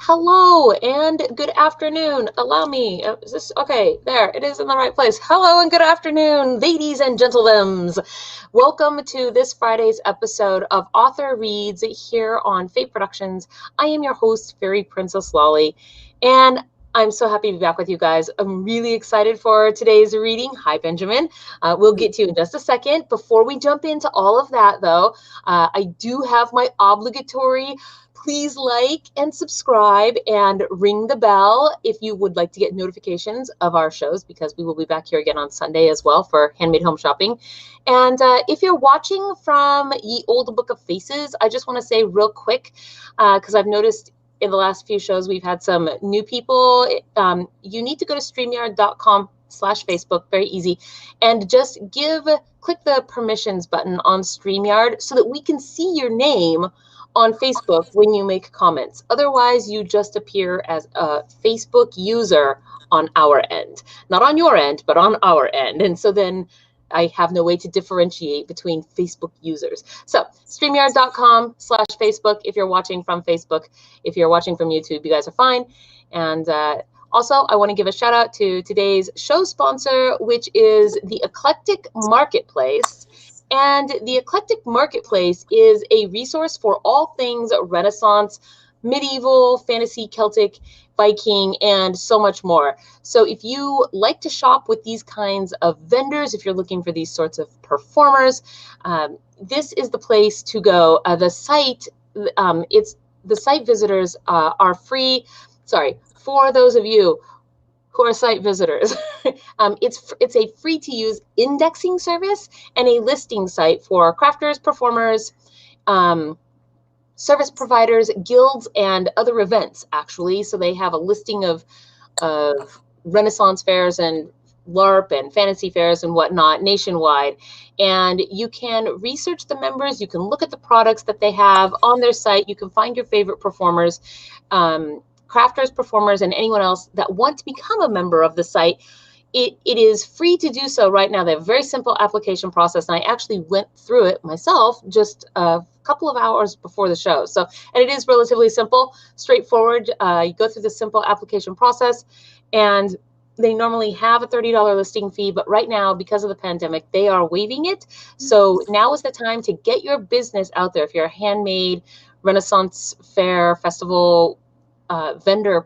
Hello and good afternoon. Allow me. Is this okay? There, it is in the right place. Hello and good afternoon, ladies and gentlemen. Welcome to this Friday's episode of Author Reads here on Fate Productions. I am your host, Fairy Princess Lolly, and I'm so happy to be back with you guys. I'm really excited for today's reading. Hi, Benjamin. We'll get to you in just a second. Before we jump into all of that, though, I do have my obligatory please like and subscribe and ring the bell if you would like to get notifications of our shows, because we will be back here again on Sunday as well for Handmade Home Shopping. And if you're watching from Ye Olde Book of Faces, I just want to say real quick, because I've noticed in the last few shows we've had some new people. You need to go to StreamYard.com/Facebook, very easy, and just click the permissions button on StreamYard so that we can see your name on Facebook when you make comments. Otherwise, you just appear as a Facebook user on our end. Not on your end, but on our end. And so then I have no way to differentiate between Facebook users. So StreamYard.com/Facebook if you're watching from Facebook. If you're watching from YouTube, you guys are fine. And also, I want to give a shout out to today's show sponsor, which is the Eclectic Marketplace. And the Eclectic Marketplace is a resource for all things Renaissance, medieval, fantasy, Celtic, Viking, and so much more. So if you like to shop with these kinds of vendors, if you're looking for these sorts of performers, this is the place to go. The site visitors are free. Sorry, for those of you who are site visitors. It's a free-to-use indexing service and a listing site for crafters, performers, service providers, guilds, and other events, actually. So they have a listing of Renaissance fairs and LARP and fantasy fairs and whatnot nationwide. And you can research the members. You can look at the products that they have on their site. You can find your favorite performers, crafters, performers, and anyone else that want to become a member of the site. It is free to do so right now. They have a very simple application process, and I actually went through it myself just a couple of hours before the show. So, and it is relatively simple, straightforward. You go through the simple application process, and they normally have a $30 listing fee, but right now, because of the pandemic, they are waiving it. So now is the time to get your business out there. If you're a handmade Renaissance fair, festival, vendor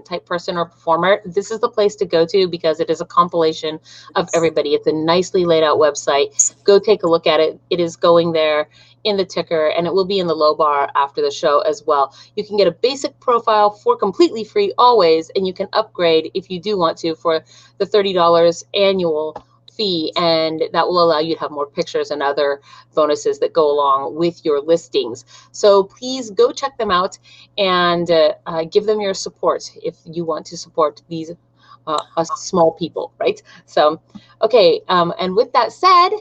type person or performer, this is the place to go to, because it is a compilation of everybody. It's a nicely laid out website. Go take a look at it. It is going there in the ticker, and it will be in the low bar after the show as well. You can get a basic profile for completely free always, and you can upgrade if you do want to for the $30 annual fee, and that will allow you to have more pictures and other bonuses that go along with your listings. So please go check them out and give them your support if you want to support these us small people, right? So, okay, and with that said,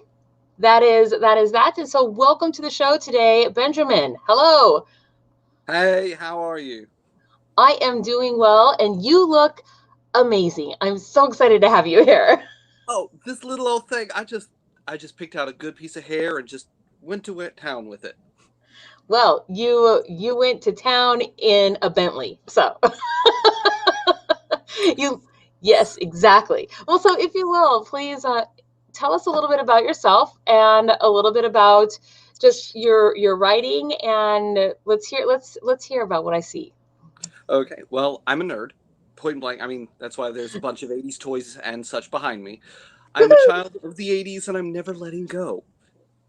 that is that. And so welcome to the show today, Benjamin. Hello. Hey, how are you? I am doing well, and you look amazing. I'm so excited to have you here. Oh, this little old thing. I just picked out a good piece of hair and just went to town with it. Well, you went to town in a Bentley, so yes, exactly. Well, so if you will, please tell us a little bit about yourself and a little bit about just your writing, and let's hear about what I see. Okay, well, I'm a nerd, point blank. I mean, that's why there's a bunch of 80s toys and such behind me. I'm a child of the 80s, and I'm never letting go.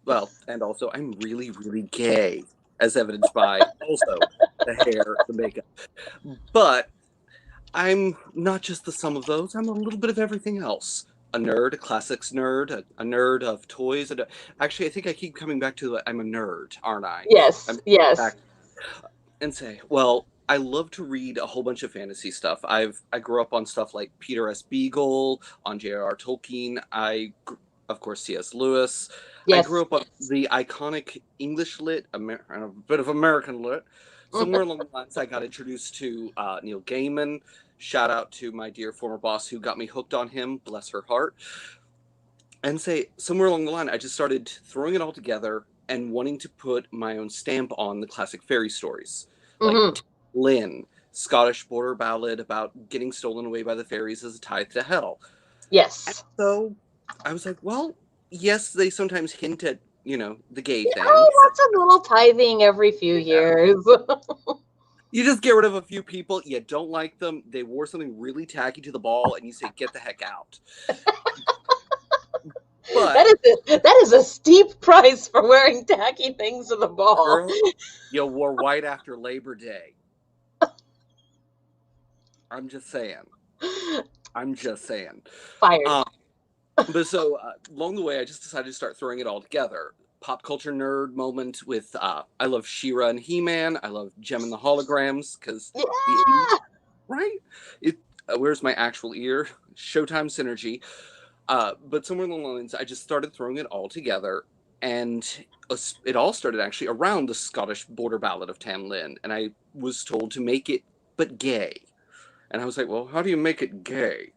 Well, and also, I'm really, really gay, as evidenced by also the hair, the makeup. But I'm not just the sum of those. I'm a little bit of everything else. A nerd, a classics nerd, a nerd of toys. Actually, I think I keep coming back to I'm a nerd, aren't I? Yes, yes. Back and say, well, I love to read a whole bunch of fantasy stuff. I grew up on stuff like Peter S. Beagle, on J.R.R. Tolkien. Of course, C.S. Lewis. Yes. I grew up on the iconic English lit, a bit of American lit. Somewhere along the lines, I got introduced to Neil Gaiman. Shout out to my dear former boss who got me hooked on him, bless her heart. And somewhere along the line, I just started throwing it all together and wanting to put my own stamp on the classic fairy stories. Like Lynn, Scottish border ballad about getting stolen away by the fairies as a tithe to hell. Yes. And so I was like, well, yes, they sometimes hint at, you know, the gay thing. Oh, lots of little tithing every few years. You just get rid of a few people, you don't like them, they wore something really tacky to the ball, and you say, get the heck out. But that is a steep price for wearing tacky things to the ball. Girl, you wore white after Labor Day. I'm just saying. Fired. But so along the way, I just decided to start throwing it all together. Pop culture nerd moment with I love She-Ra and He-Man. I love Gem and the Holograms because yeah. the 80s, right? Where's my actual ear? Showtime synergy. But somewhere along the lines, I just started throwing it all together, and it all started actually around the Scottish border ballad of Tam Lin, and I was told to make it but gay. And I was like, well, how do you make it gay?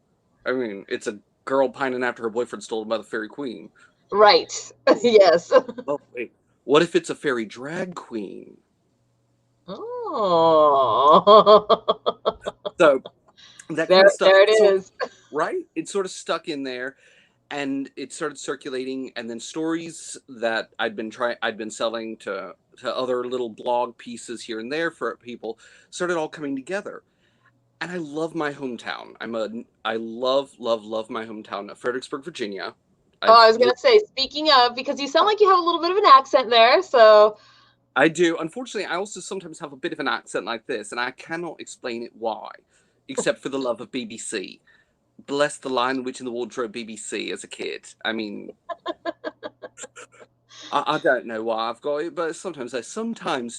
I mean, it's a girl pining after her boyfriend stolen by the fairy queen. Right. Yes. Oh, wait. What if it's a fairy drag queen? Oh. So that there, kind of stuff. There it is. Right? It sort of stuck in there, and it started circulating, and then stories that I'd been selling to other little blog pieces here and there for people started all coming together. And I love my hometown. I love my hometown of Fredericksburg, Virginia. I was gonna say, speaking of, because you sound like you have a little bit of an accent there, so. I do. Unfortunately, I also sometimes have a bit of an accent like this, and I cannot explain it why, except for the love of BBC. Bless the Lion, the Witch, and the Wardrobe BBC as a kid. I mean, I don't know why I've got it, but sometimes I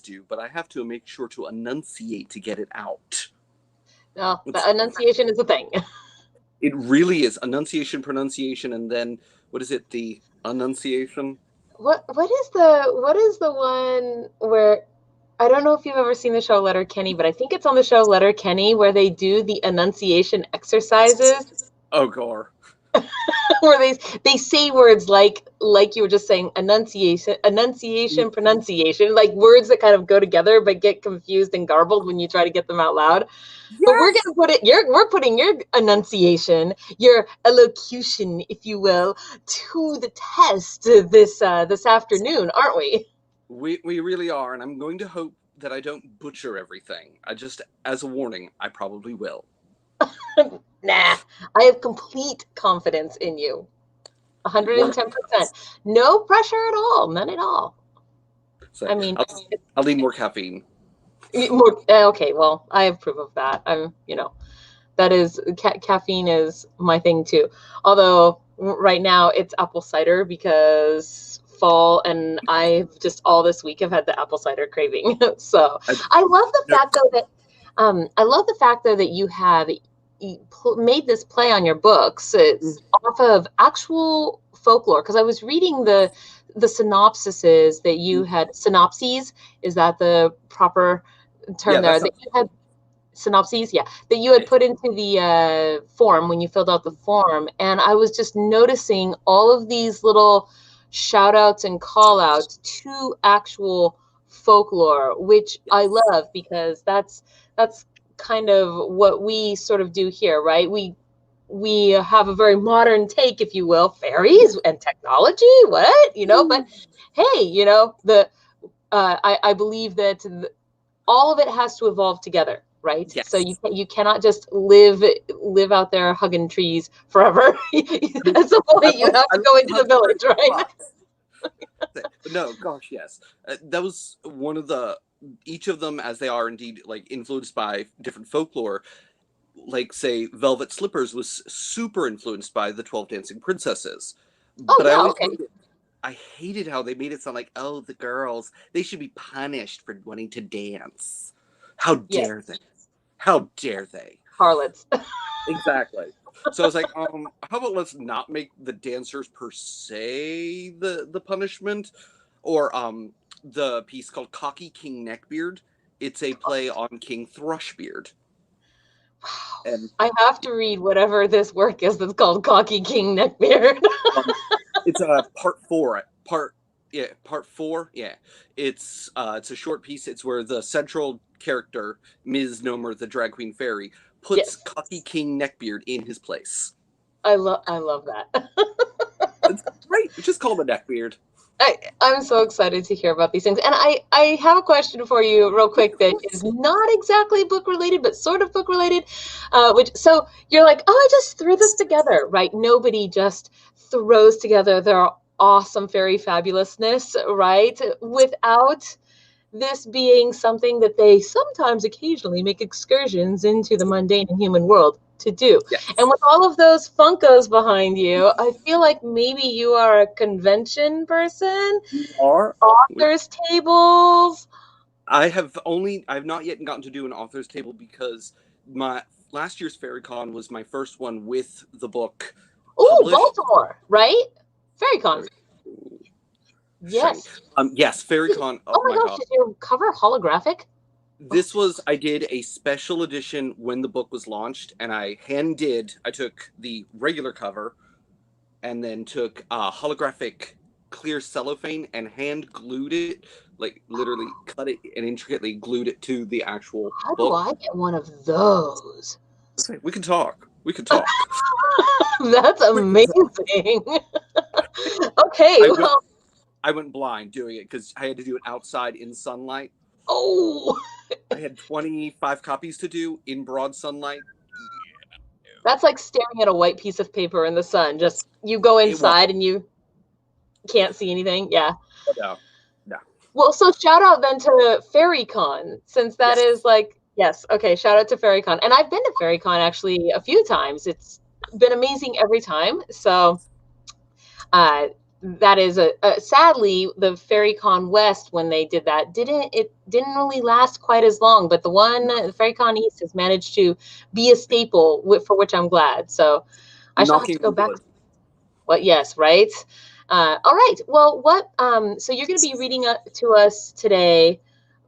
do, but I have to make sure to enunciate to get it out. No, the enunciation is a thing. It really is. Enunciation, pronunciation, and then, what is it, the enunciation? What is the one where, I don't know if you've ever seen the show Letterkenny, but I think it's on the show Letterkenny where they do the enunciation exercises. Oh, gore. Where they say words like you were just saying, enunciation, pronunciation, like words that kind of go together but get confused and garbled when you try to get them out loud. Yes. But we're gonna put it. We're putting your enunciation, your elocution, if you will, to the test this afternoon, aren't we? We really are, and I'm going to hope that I don't butcher everything. As a warning, I probably will. Nah, I have complete confidence in you. 110%. No pressure at all. None at all. So, I mean, I'll need more caffeine. Okay, well, I approve of that. That is, caffeine is my thing too. Although right now it's apple cider because fall, and I've just all this week have had the apple cider craving. So I love the fact though that you have made this play on your books off of actual folklore, because I was reading the synopsises that you had. Synopses, is that the proper term there? That you had synopses, that you had put into the form when you filled out the form, and I was just noticing all of these little shout outs and call outs to actual folklore, which I love, because that's kind of what we sort of do here, right? We have a very modern take, if you will, fairies and technology, but hey, I believe that all of it has to evolve together, right? Yes. So you cannot just live out there hugging trees forever. At some point, you have to go into the village, right? No, gosh, yes. That was one of each of them, as they are indeed like influenced by different folklore. Like, say, Velvet Slippers was super influenced by the 12 Dancing Princesses. But I hated how they made it sound like, oh, the girls, they should be punished for wanting to dance. How dare they? How dare they? Harlots. Exactly. So I was like, how about let's not make the dancers per se the punishment? Or the piece called Cocky King Neckbeard. It's a play on King Thrushbeard. Wow. And I have to read whatever this work is that's called Cocky King Neckbeard. It's part 4. Yeah, part 4. Yeah, it's a short piece. It's where the central character, Ms. Nomer, the drag queen fairy, puts Yes. Cocky King Neckbeard in his place. I love that. It's great. We just call him a Neckbeard. I'm so excited to hear about these things. And I have a question for you real quick that is not exactly book related, but sort of book related. So you're like, oh, I just threw this together, right? Nobody just throws together their awesome fairy fabulousness, right? Without this being something that they sometimes occasionally make excursions into the mundane and human world to do. Yes. And with all of those Funkos behind you, I feel like maybe you are a convention person. You are. Authors tables. I've not yet gotten to do an author's table because my last year's FairyCon was my first one with the book Ooh, published. Baltimore, right? FairyCon. Yes. Yes, FairyCon. Oh my gosh, God. is your cover holographic? I did a special edition when the book was launched, and I took the regular cover and then took holographic clear cellophane and hand glued it, like literally cut it and intricately glued it to the actual book. How do I get one of those? We can talk. That's amazing. Okay, I went blind doing it because I had to do it outside in sunlight. Oh. I had 25 copies to do in broad sunlight. That's like staring at a white piece of paper in the sun. Just you go inside and you can't see anything. Yeah. No. Well, so shout out then to FairyCon, since that is like, yes. Okay. Shout out to FairyCon. And I've been to FairyCon actually a few times. It's been amazing every time. So, that is sadly the FairyCon West, when they did that, didn't really last quite as long, but the FairyCon East has managed to be a staple, for which I'm glad. So I shall have to go back. Well, yes, right. All right. Well, so you're going to be reading to us today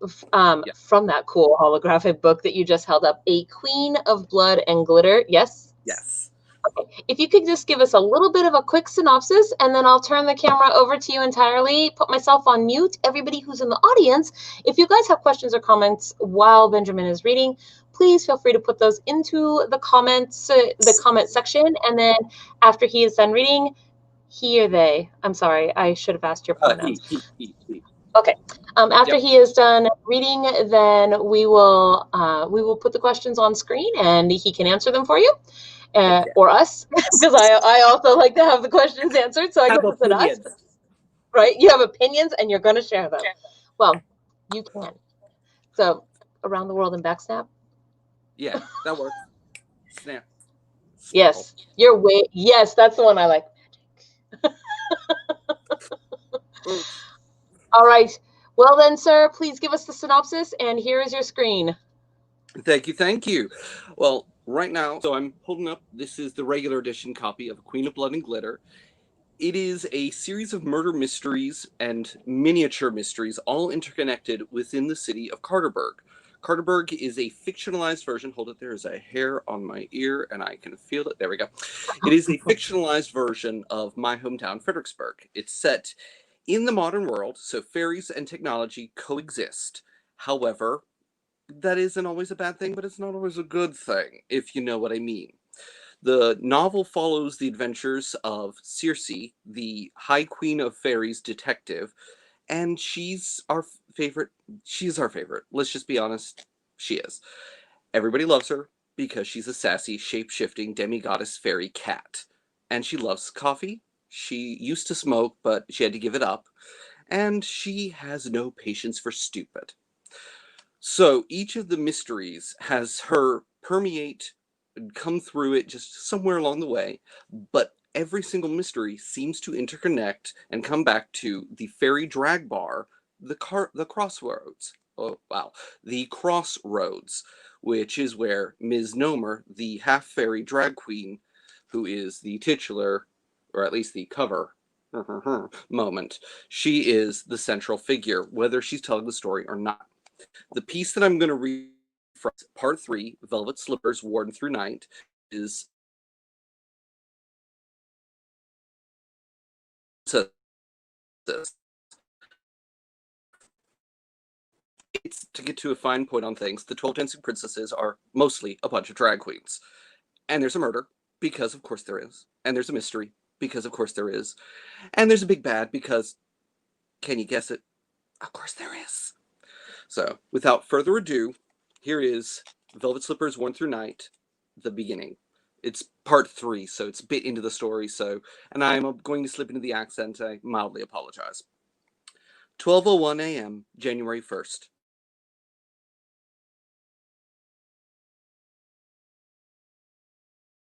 from that cool holographic book that you just held up, A Queen of Blood and Glitter. Yes. Okay. If you could just give us a little bit of a quick synopsis, and then I'll turn the camera over to you entirely, put myself on mute. Everybody who's in the audience, if you guys have questions or comments while Benjamin is reading, please feel free to put those into the comment section. And then after he is done reading, he or they, I'm sorry, I should have asked your pronouns. He. Okay. After he is done reading, then we will put the questions on screen and he can answer them for you. Or us, because I also like to have the questions answered. So I guess it's us, right? You have opinions and you're going to share them. Well, you can. So around the world in backsnap. Yeah, that works. Snap. Yes, yes, that's the one I like. All right. Well then, sir, please give us the synopsis, and here is your screen. Thank you. Well, right now, so I'm holding up, this is the regular edition copy of Queen of Blood and Glitter. It is a series of murder mysteries and miniature mysteries, all interconnected within the city of Carterburg. Carterburg is a fictionalized version. Hold it, there is a hair on my ear and I can feel it. There we go. It is a fictionalized version of my hometown, Fredericksburg. It's set in the modern world, so fairies and technology coexist. However, that isn't always a bad thing, but it's not always a good thing, if you know what I mean. The novel follows the adventures of Circe, the High Queen of Fairies detective, and she's our favorite. She's our favorite. Let's just be honest, she is. Everybody loves her because she's a sassy, shape-shifting demi-goddess fairy cat. And she loves coffee. She used to smoke, but she had to give it up. And she has no patience for stupid. So each of the mysteries has her permeate and come through it just somewhere along the way, but every single mystery seems to interconnect and come back to the fairy drag bar, the crossroads. Oh, wow. The crossroads, which is where Ms. Nomer, the half-fairy drag queen, who is the titular, or at least the cover moment, she is the central figure, whether she's telling the story or not. The piece that I'm going to read from part 3, Velvet Slippers, Worn Through Night, is this. to get to a fine point on things, the 12 Dancing Princesses are mostly a bunch of drag queens. And there's a murder, because of course there is. And there's a mystery, because of course there is. And there's a big bad, because, can you guess it? Of course there is. So, without further ado, here is Velvet Slippers 1 through Night, the beginning. It's part 3, so it's a bit into the story, and I'm going to slip into the accent. I mildly apologize. 12:01 a.m., January 1st.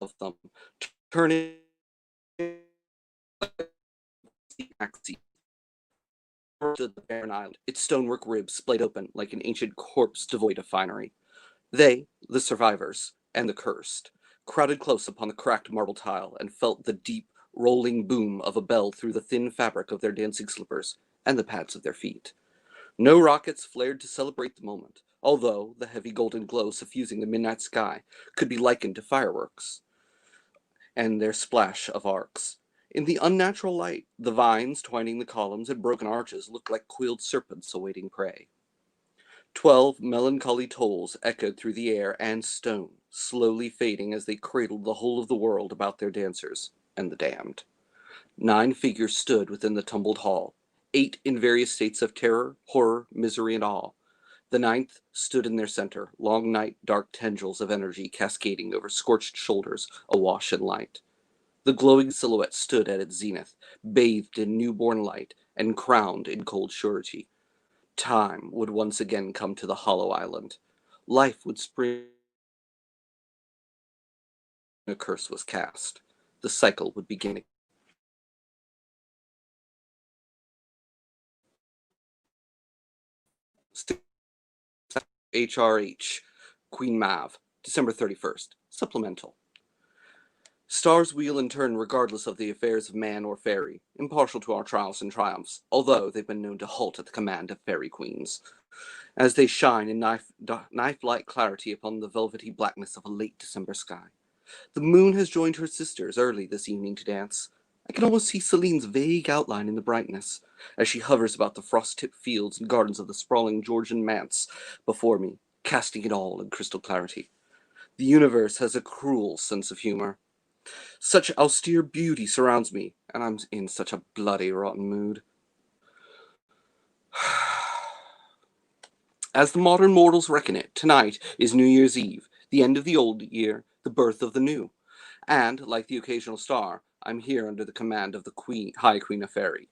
Of them turning the barren island, its stonework ribs splayed open like an ancient corpse devoid of finery. They, the survivors, and the cursed, crowded close upon the cracked marble tile and felt the deep, rolling boom of a bell through the thin fabric of their dancing slippers and the pads of their feet. No rockets flared to celebrate the moment, although the heavy golden glow suffusing the midnight sky could be likened to fireworks and their splash of arcs. In the unnatural light, the vines twining the columns and broken arches looked like coiled serpents awaiting prey. 12 melancholy tolls echoed through the air and stone, slowly fading as they cradled the whole of the world about their dancers and the damned. 9 figures stood within the tumbled hall, 8 in various states of terror, horror, misery, and awe. The 9th stood in their center, long night dark tendrils of energy cascading over scorched shoulders awash in light. The glowing silhouette stood at its zenith, bathed in newborn light and crowned in cold surety. Time would once again come to the hollow island. Life would spring. A curse was cast. The cycle would begin. HRH, Queen Mav, December 31st. Supplemental. Stars wheel and turn regardless of the affairs of man or fairy, impartial to our trials and triumphs, although they've been known to halt at the command of fairy queens. As they shine in knife-like clarity upon the velvety blackness of a late December sky. The moon has joined her sisters early this evening to dance. I can almost see Celine's vague outline in the brightness, as she hovers about the frost-tipped fields and gardens of the sprawling Georgian manse before me, casting it all in crystal clarity. The universe has a cruel sense of humor. Such austere beauty surrounds me, and I'm in such a bloody rotten mood. As the modern mortals reckon it, tonight is New Year's Eve, the end of the old year, the birth of the new. And, like the occasional star, I'm here under the command of the High Queen of Fairy.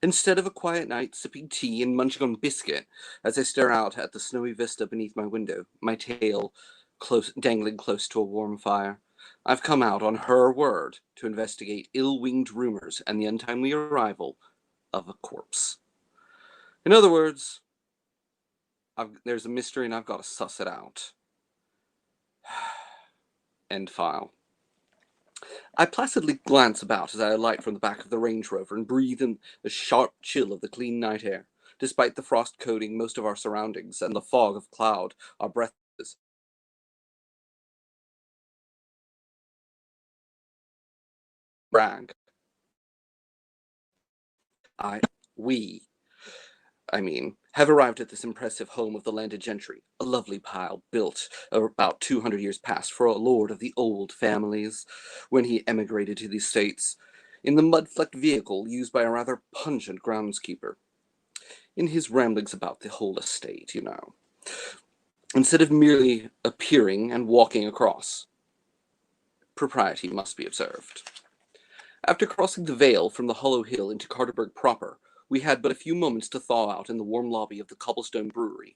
Instead of a quiet night sipping tea and munching on biscuit, as I stare out at the snowy vista beneath my window, my tail dangling close to a warm fire, I've come out on her word to investigate ill-winged rumors and the untimely arrival of a corpse. In other words, there's a mystery and I've got to suss it out. End file. I placidly glance about as I alight from the back of the Range Rover and breathe in the sharp chill of the clean night air, despite the frost coating most of our surroundings and the fog of cloud our breath is. Brag. We have arrived at this impressive home of the landed gentry, a lovely pile built about 200 years past for a lord of the old families, when he emigrated to the States, in the mud-flecked vehicle used by a rather pungent groundskeeper. In his ramblings about the whole estate, instead of merely appearing and walking across. Propriety must be observed. After crossing the vale from the hollow hill into Carterburg proper, we had but a few moments to thaw out in the warm lobby of the Cobblestone Brewery,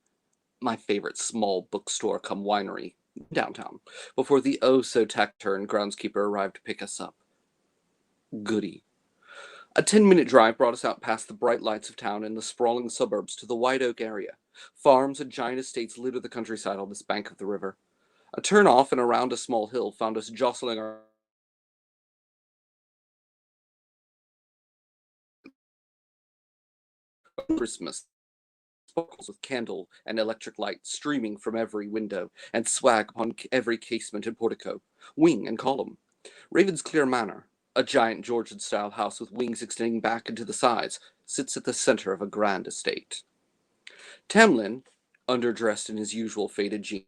my favorite small bookstore cum winery, downtown, before the oh-so-taciturn groundskeeper arrived to pick us up. Goody. A 10-minute drive brought us out past the bright lights of town and the sprawling suburbs to the White Oak area. Farms and giant estates litter the countryside on this bank of the river. A turn off and around a small hill found us jostling our Christmas sparkles with candle and electric light streaming from every window and swag upon every casement and portico, wing and column. Ravensclear Manor, a giant Georgian-style house with wings extending back into the sides, sits at the center of a grand estate. Tamlin, underdressed in his usual faded jeans.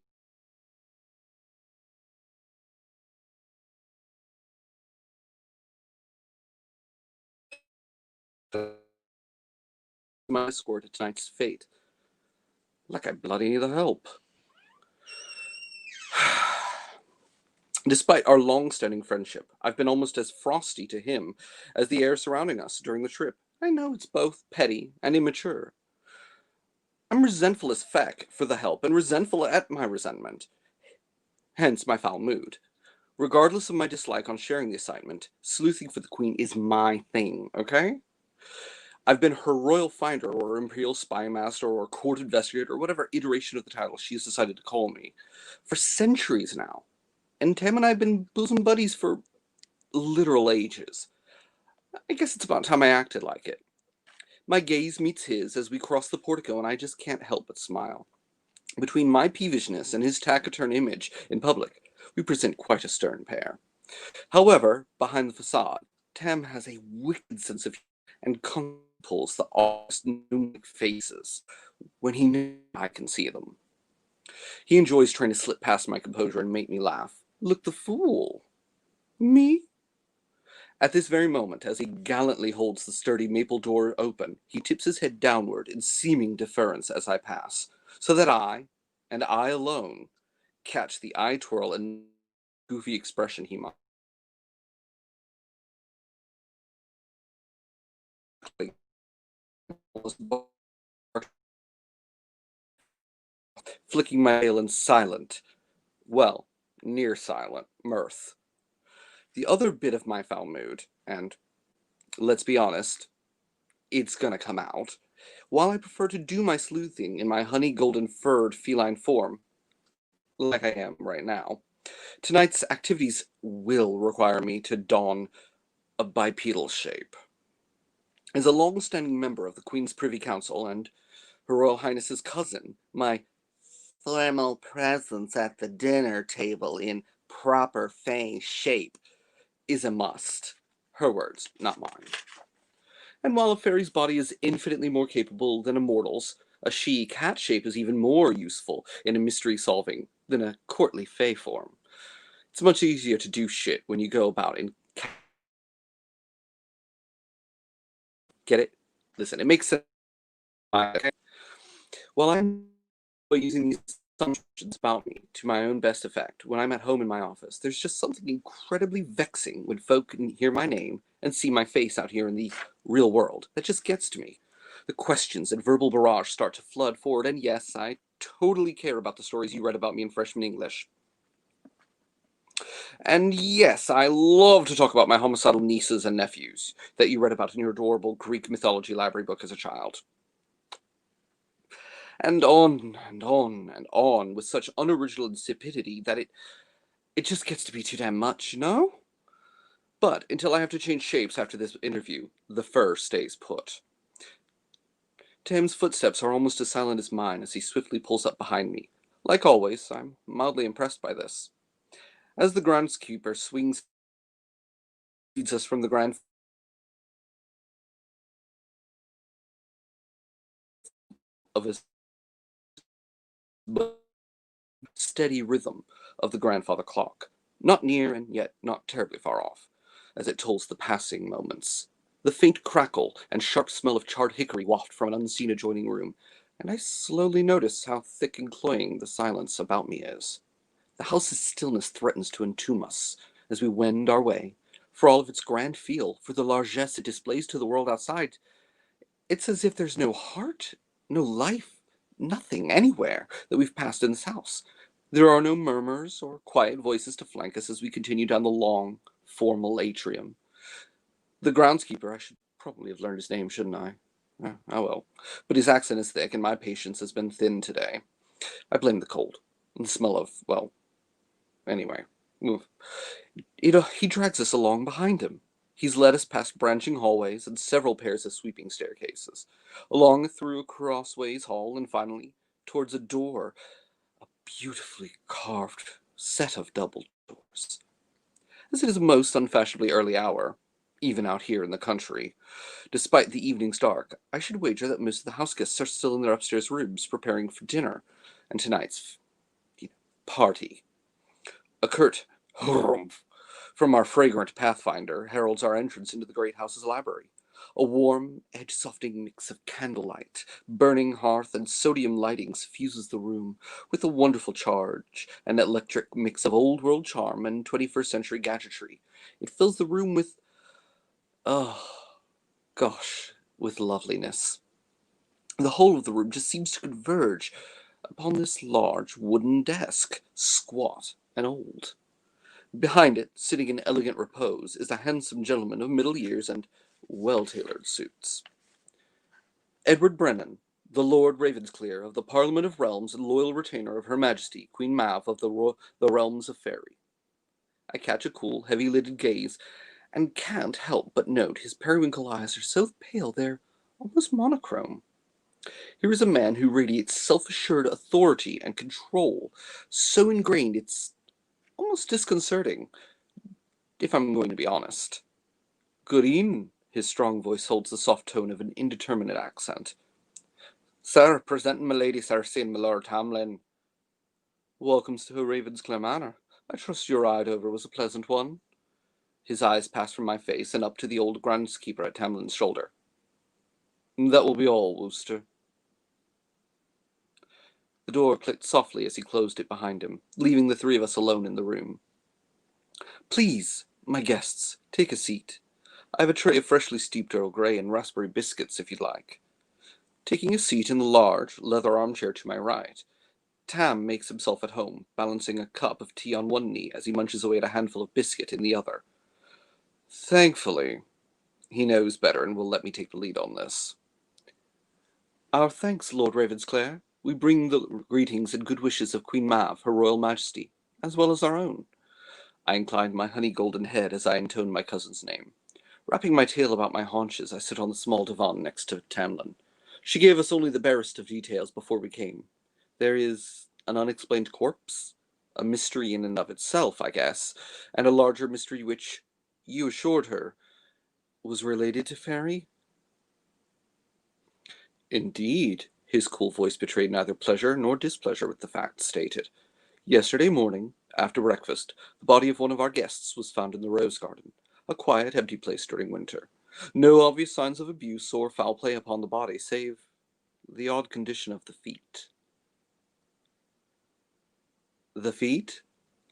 My escort to tonight's fate. Like I bloody need the help. Despite our long-standing friendship, I've been almost as frosty to him as the air surrounding us during the trip. I know it's both petty and immature. I'm resentful as feck for the help and resentful at my resentment. Hence my foul mood. Regardless of my dislike on sharing the assignment, sleuthing for the Queen is my thing, okay? I've been her royal finder or imperial spy master or court investigator or whatever iteration of the title she has decided to call me for centuries now. And Tam and I have been bosom buddies for literal ages. I guess it's about time I acted like it. My gaze meets his as we cross the portico, and I just can't help but smile. Between my peevishness and his taciturn image in public, we present quite a stern pair. However, behind the facade, Tam has a wicked sense of humor and pulls the honest, pneumatic faces when he knows I can see them. He enjoys trying to slip past my composure and make me laugh. Look the fool. Me? At this very moment, as he gallantly holds the sturdy maple door open, he tips his head downward in seeming deference as I pass, so that I, and I alone, catch the eye twirl and goofy expression he might. Flicking my tail in silent, well, near silent, mirth. The other bit of my foul mood, and let's be honest, it's gonna come out, while I prefer to do my sleuthing in my honey golden furred feline form, like I am right now, tonight's activities will require me to don a bipedal shape. As a long-standing member of the Queen's Privy Council and Her Royal Highness's cousin, my formal presence at the dinner table in proper Fae shape is a must. Her words, not mine. And while a fairy's body is infinitely more capable than a mortal's, a she-cat shape is even more useful in a mystery solving than a courtly fae form. It's much easier to do shit when you go about in cat. Get it? Listen, it makes sense. While I'm using these assumptions about me to my own best effect when I'm at home in my office, there's just something incredibly vexing when folk can hear my name and see my face out here in the real world. That just gets to me. The questions and verbal barrage start to flood forward, and yes, I totally care about the stories you read about me in freshman English. And yes, I love to talk about my homicidal nieces and nephews that you read about in your adorable Greek mythology library book as a child. And on and on and on with such unoriginal insipidity that it just gets to be too damn much, you know? But until I have to change shapes after this interview, the fur stays put. Tam's footsteps are almost as silent as mine as he swiftly pulls up behind me. Like always, I'm mildly impressed by this. As the groundskeeper swings leads us from the grand of his steady rhythm of the grandfather clock, not near and yet not terribly far off, as it tolls the passing moments. The faint crackle and sharp smell of charred hickory waft from an unseen adjoining room, and I slowly notice how thick and cloying the silence about me is. The house's stillness threatens to entomb us as we wend our way. For all of its grand feel, for the largesse it displays to the world outside, it's as if there's no heart, no life, nothing anywhere that we've passed in this house. There are no murmurs or quiet voices to flank us as we continue down the long, formal atrium. The groundskeeper, I should probably have learned his name, shouldn't I? Oh well. But his accent is thick and my patience has been thin today. I blame the cold and the smell of, well, anyway. He drags us along behind him. He's led us past branching hallways and several pairs of sweeping staircases, along through a crossways hall, and finally towards a door, a beautifully carved set of double doors. As it is a most unfashionably early hour, even out here in the country. Despite the evening's dark, I should wager that most of the house guests are still in their upstairs rooms preparing for dinner and tonight's party. A curt "Hurrumph" from our fragrant pathfinder heralds our entrance into the great house's library. A warm, edge-softening mix of candlelight, burning hearth, and sodium lighting suffuses the room with a wonderful charge, an electric mix of old-world charm and 21st century gadgetry. It fills the room with, oh, gosh, with loveliness. The whole of the room just seems to converge upon this large wooden desk, squat and old. Behind it, sitting in elegant repose, is a handsome gentleman of middle years and well-tailored suits. Edward Brennan, the Lord Ravensclear of the Parliament of Realms and loyal retainer of Her Majesty, Queen Mav of the Realms of Faerie. I catch a cool, heavy-lidded gaze, and can't help but note his periwinkle eyes are so pale they're almost monochrome. Here is a man who radiates self-assured authority and control, so ingrained it's almost disconcerting, if I'm going to be honest. Good evening. His strong voice holds the soft tone of an indeterminate accent. Sir, presenting my Lady Cersei and my Lord Tamlin. Welcomes to her Ravensclear Manor. I trust your ride over was a pleasant one. His eyes pass from my face and up to the old groundskeeper at Tamlin's shoulder. That will be all, Wooster. The door clicked softly as he closed it behind him, leaving the three of us alone in the room. Please, my guests, take a seat. I have a tray of freshly steeped Earl Grey and raspberry biscuits, if you'd like. Taking a seat in the large, leather armchair to my right, Tam makes himself at home, balancing a cup of tea on one knee as he munches away at a handful of biscuit in the other. Thankfully, he knows better and will let me take the lead on this. Our thanks, Lord Ravensclear. We bring the greetings and good wishes of Queen Mav, Her Royal Majesty, as well as our own. I inclined my honey-golden head as I intoned my cousin's name. Wrapping my tail about my haunches, I sit on the small divan next to Tamlin. She gave us only the barest of details before we came. There is an unexplained corpse, a mystery in and of itself, I guess, and a larger mystery which, you assured her, was related to Faerie? Indeed. His cool voice betrayed neither pleasure nor displeasure with the facts stated. Yesterday morning, after breakfast, the body of one of our guests was found in the rose garden, a quiet, empty place during winter. No obvious signs of abuse or foul play upon the body, save the odd condition of the feet. The feet?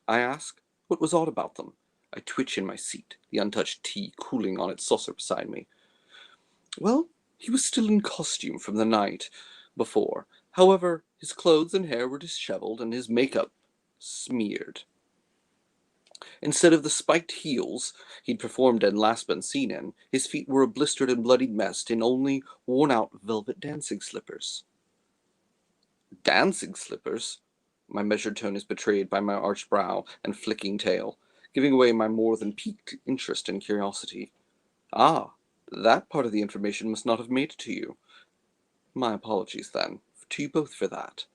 I ask. What was odd about them? I twitch in my seat, the untouched tea cooling on its saucer beside me. Well, he was still in costume from the night before. However, his clothes and hair were disheveled and his makeup smeared. Instead of the spiked heels he'd performed and last been seen in, his feet were a blistered and bloodied mess in only worn-out velvet dancing slippers. Dancing slippers? My measured tone is betrayed by my arched brow and flicking tail, giving away my more than piqued interest and curiosity. Ah, that part of the information must not have made it to you. My apologies, then, to you both for that.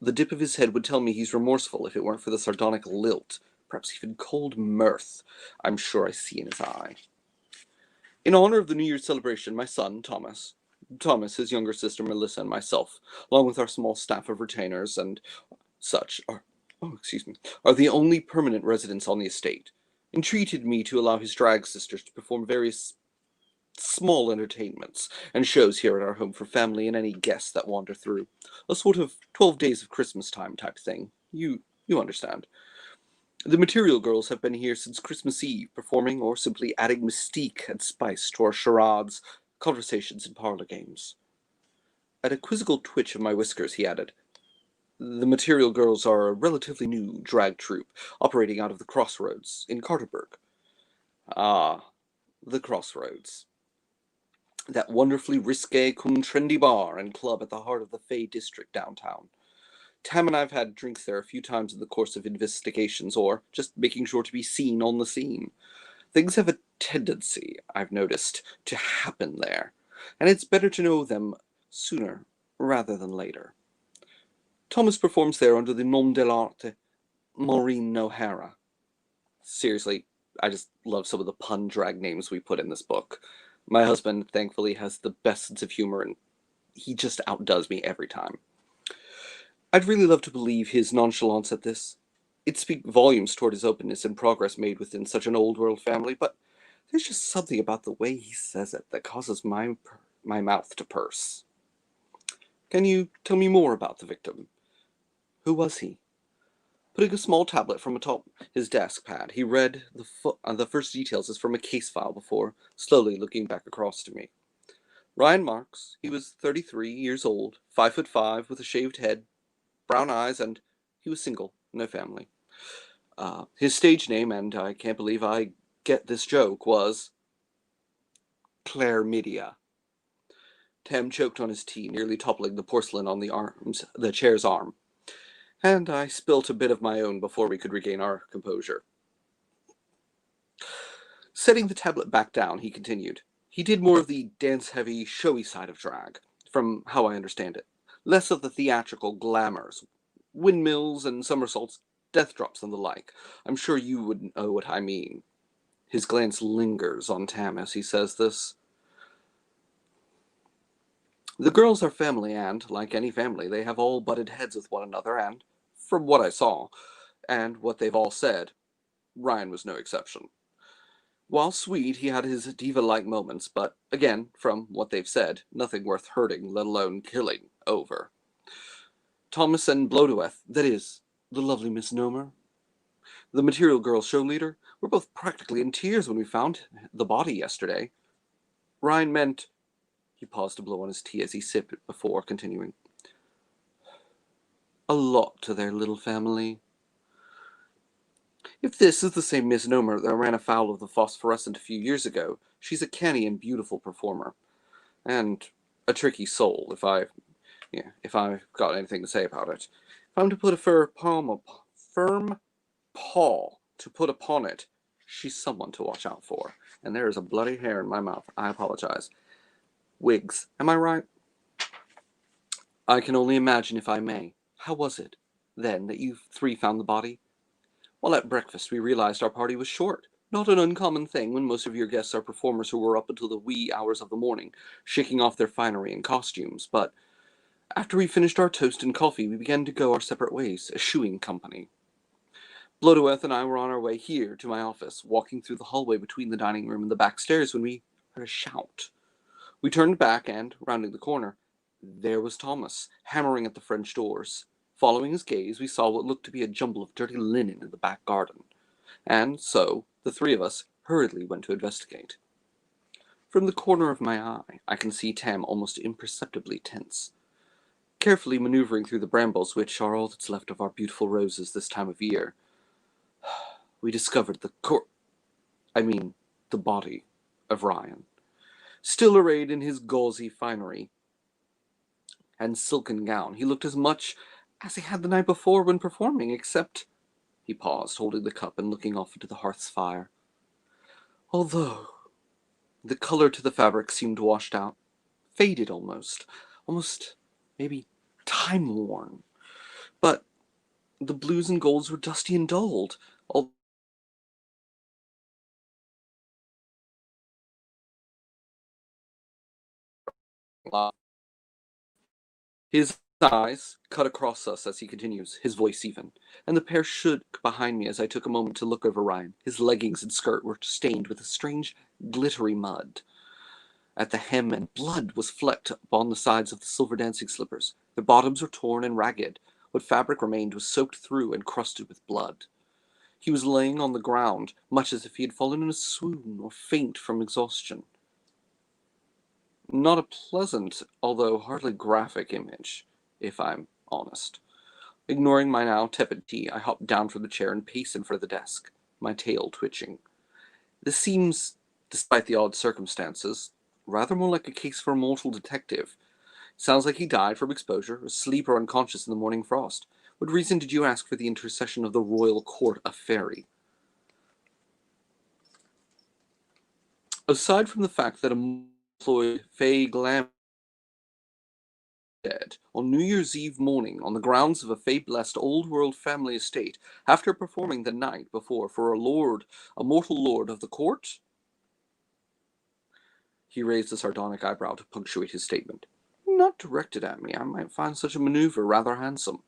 The dip of his head would tell me he's remorseful if it weren't for the sardonic lilt, perhaps even cold mirth, I'm sure I see in his eye. In honor of the New Year's celebration, my son, Thomas, his younger sister Melissa, and myself, along with our small staff of retainers and such, are the only permanent residents on the estate, entreated me to allow his drag sisters to perform various small entertainments and shows here at our home for family and any guests that wander through. A sort of 12 days of Christmas time type thing. You understand. The Material Girls have been here since Christmas Eve, performing or simply adding mystique and spice to our charades, conversations, and parlor games. At a quizzical twitch of my whiskers, he added, The Material Girls are a relatively new drag troupe, operating out of the Crossroads in Carterburg. Ah, the Crossroads. That wonderfully risque cum trendy bar and club at the heart of the Fae district downtown. Tam and I have had drinks there a few times in the course of investigations, or just making sure to be seen on the scene. Things have a tendency, I've noticed, to happen there, and it's better to know them sooner rather than later. Thomas performs there under the nom de l'arte Maureen O'Hara. Seriously, I just love some of the pun drag names we put in this book. My husband, thankfully, has the best sense of humor, and he just outdoes me every time. I'd really love to believe his nonchalance at this. It'd speak volumes toward his openness and progress made within such an old world family, but there's just something about the way he says it that causes my mouth to purse. Can you tell me more about the victim? Who was he? Putting a small tablet from atop his desk pad, he read the first details as from a case file before slowly looking back across to me. Ryan Marks, he was 33 years old, 5'5", with a shaved head, brown eyes, and he was single, no family. His stage name, and I can't believe I get this joke, was Claire Media. Tam choked on his tea, nearly toppling the porcelain on the chair's arm, and I spilt a bit of my own before we could regain our composure. Setting the tablet back down, he continued. He did more of the dance-heavy, showy side of drag, from how I understand it. Less of the theatrical glamours, windmills and somersaults, death drops and the like. I'm sure you would know what I mean. His glance lingers on Tam as he says this. The girls are family, and, like any family, they have all butted heads with one another, and, from what I saw, and what they've all said, Ryan was no exception. While sweet, he had his diva-like moments, but, again, from what they've said, nothing worth hurting, let alone killing, over. Thomas and Blodoweth, that is, the lovely Miss Nomer, the Material Girls show leader, were both practically in tears when we found the body yesterday. Ryan meant... He paused to blow on his tea as he sipped it before continuing. A lot to their little family. If this is the same Miss Nomer that ran afoul of the phosphorescent a few years ago, she's a canny and beautiful performer. And a tricky soul, if I've got anything to say about it. If I'm to put a firm paw to put upon it, she's someone to watch out for. And there is a bloody hair in my mouth. I apologize. Wigs, am I right? I can only imagine, if I may. How was it, then, that you three found the body? Well, at breakfast we realized our party was short. Not an uncommon thing when most of your guests are performers who were up until the wee hours of the morning, shaking off their finery and costumes, but after we finished our toast and coffee, we began to go our separate ways, eschewing company. Blodoweth and I were on our way here to my office, walking through the hallway between the dining room and the back stairs when we heard a shout. We turned back and, rounding the corner, there was Thomas, hammering at the French doors. Following his gaze, we saw what looked to be a jumble of dirty linen in the back garden. And so, the three of us hurriedly went to investigate. From the corner of my eye, I can see Tam almost imperceptibly tense. Carefully maneuvering through the brambles, which are all that's left of our beautiful roses this time of year, we discovered the body of Ryan. Still arrayed in his gauzy finery and silken gown, he looked as much as he had the night before when performing, except... He paused, holding the cup and looking off into the hearth's fire. Although the color to the fabric seemed washed out, faded almost maybe time-worn. But the blues and golds were dusty and dulled, his eyes cut across us as he continues, his voice even, and the pair shook behind me as I took a moment to look over Ryan. His leggings and skirt were stained with a strange, glittery mud at the hem, and blood was flecked upon the sides of the silver dancing slippers. Their bottoms were torn and ragged. What fabric remained was soaked through and crusted with blood. He was laying on the ground, much as if he had fallen in a swoon or faint from exhaustion. Not a pleasant, although hardly graphic image, if I'm honest. Ignoring my now tepid tea, I hopped down from the chair and paced in front of the desk, my tail twitching. This seems, despite the odd circumstances, rather more like a case for a mortal detective. Sounds like he died from exposure, asleep or unconscious in the morning frost. What reason did you ask for the intercession of the royal court of Faerie? Aside from the fact that employed Fae Glam dead on New Year's Eve morning on the grounds of a fate-blessed old-world family estate after performing the night before for a mortal lord of the court? He raised a sardonic eyebrow to punctuate his statement. Not directed at me. I might find such a maneuver rather handsome.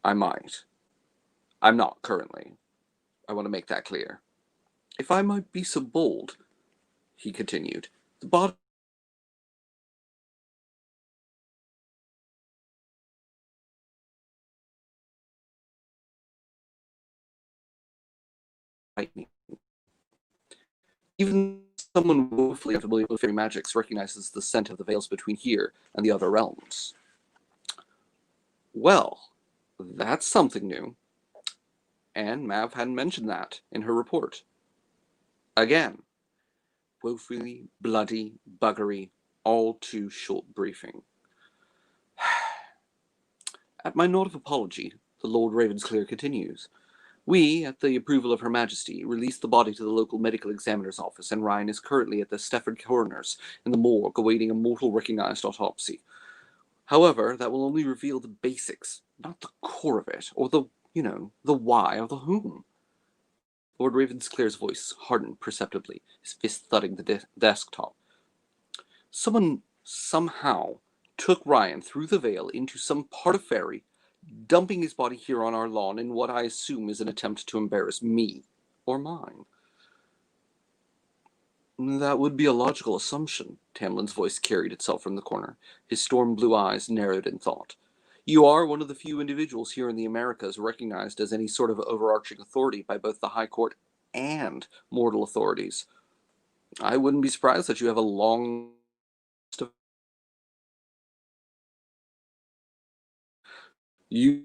I might. I'm not currently. I want to make that clear. If I might be so bold, he continued, the body lightning. Even someone woefully unfamiliar with fairy magics recognizes the scent of the veils between here and the other realms. Well, that's something new. And Mav hadn't mentioned that in her report. Again, woefully, bloody, buggery, all too short briefing. At my nod of apology, the Lord Ravensclear continues. We, at the approval of Her Majesty, released the body to the local medical examiner's office, and Ryan is currently at the Stafford coroner's in the morgue awaiting a mortal recognized autopsy. However, that will only reveal the basics, not the core of it, or the why or the whom. Lord Ravensclear's voice hardened perceptibly, his fist thudding the desktop. Someone somehow took Ryan through the veil into some part of Faerie, dumping his body here on our lawn in what I assume is an attempt to embarrass me or mine. That would be a logical assumption. Tamlin's voice carried itself from the corner. His storm-blue eyes narrowed in thought. You are one of the few individuals here in the Americas recognized as any sort of overarching authority by both the High Court and mortal authorities. I wouldn't be surprised that you have a long list of... You...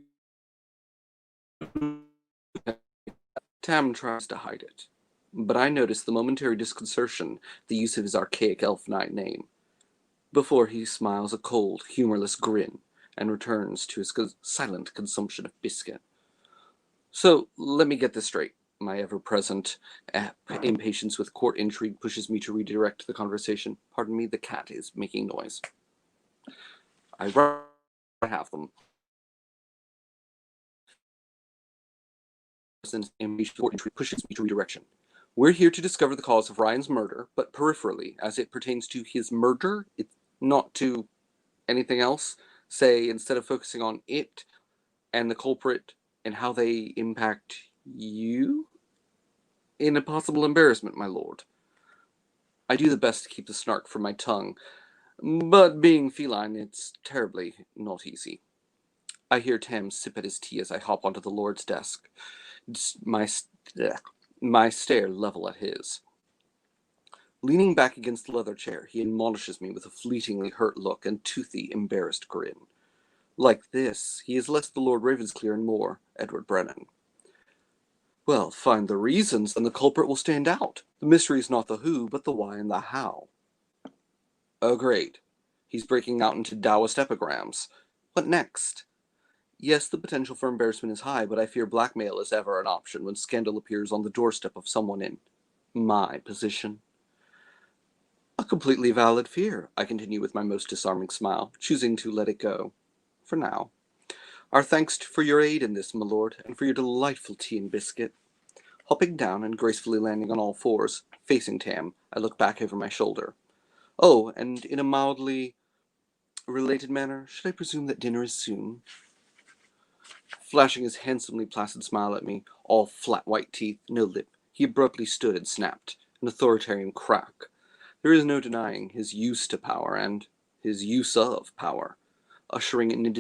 Tam tries to hide it, but I notice the momentary disconcertion, the use of his archaic elf knight name. Before he smiles a cold, humorless grin, and returns to his silent consumption of biscuit. So, let me get this straight. My ever-present impatience with court intrigue pushes me to redirect the conversation. Pardon me, the cat is making noise. I rather have them. Court intrigue pushes me to redirection. We're here to discover the cause of Ryan's murder, but peripherally, as it pertains to his murder, it's not to anything else. Say, instead of focusing on it and the culprit and how they impact you in a possible embarrassment, my lord. I do the best to keep the snark from my tongue, but being feline, it's terribly not easy. I hear Tam sip at his tea as I hop onto the lord's desk, my stare level at his. Leaning back against the leather chair, he admonishes me with a fleetingly hurt look and toothy, embarrassed grin. Like this, he is less the Lord Ravensclear and more Edward Brennan. Well, find the reasons, and the culprit will stand out. The mystery is not the who, but the why and the how. Oh, great. He's breaking out into Taoist epigrams. What next? Yes, the potential for embarrassment is high, but I fear blackmail is ever an option when scandal appears on the doorstep of someone in my position. A completely valid fear, I continue with my most disarming smile, choosing to let it go. For now. Our thanks for your aid in this, my lord, and for your delightful tea and biscuit. Hopping down and gracefully landing on all fours, facing Tam, I look back over my shoulder. Oh, and in a mildly related manner, should I presume that dinner is soon? Flashing his handsomely placid smile at me, all flat white teeth, no lip, he abruptly stood and snapped, an authoritarian crack. There is no denying his use to power and his use of power, ushering an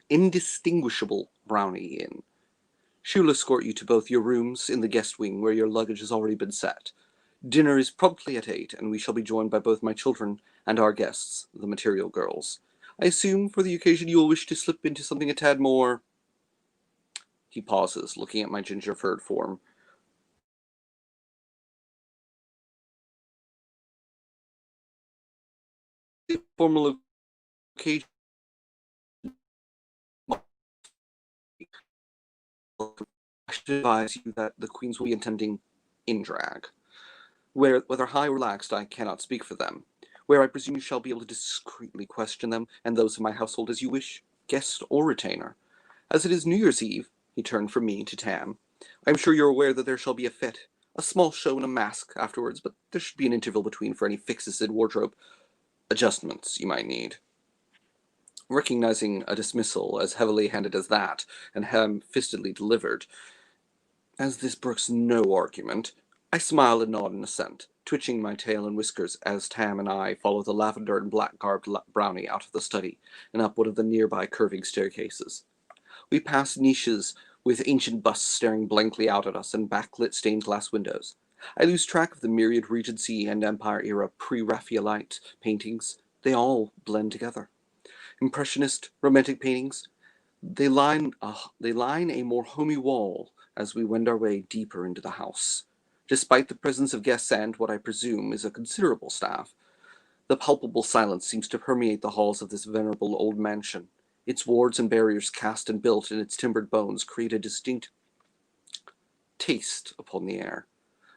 indistinguishable brownie in. She will escort you to both your rooms in the guest wing where your luggage has already been set. Dinner is promptly at 8, and we shall be joined by both my children and our guests, the material girls. I assume for the occasion you will wish to slip into something a tad more... He pauses, looking at my ginger-furred form. Formal occasion... I should advise you that the queens will be attending in drag. Whether high or relaxed, I cannot speak for them. where I presume you shall be able to discreetly question them and those of my household as you wish, guest or retainer. As it is New Year's Eve, he turned from me to Tam. I am sure you're aware that there shall be a fete, a small show and a mask afterwards, but there should be an interval between for any fixes and wardrobe adjustments you might need. Recognizing a dismissal as heavily handed as that, and ham-fistedly delivered, as this brooks no argument, I smile and nod in assent, twitching my tail and whiskers as Tam and I follow the lavender and black-garbed brownie out of the study and up one of the nearby curving staircases. We pass niches with ancient busts staring blankly out at us and backlit stained glass windows. I lose track of the myriad Regency and Empire-era pre-Raphaelite paintings. They all blend together. Impressionist, romantic paintings, they line a more homey wall as we wend our way deeper into the house. Despite the presence of guests and what I presume is a considerable staff, the palpable silence seems to permeate the halls of this venerable old mansion. Its wards and barriers cast and built in its timbered bones create a distinct taste upon the air,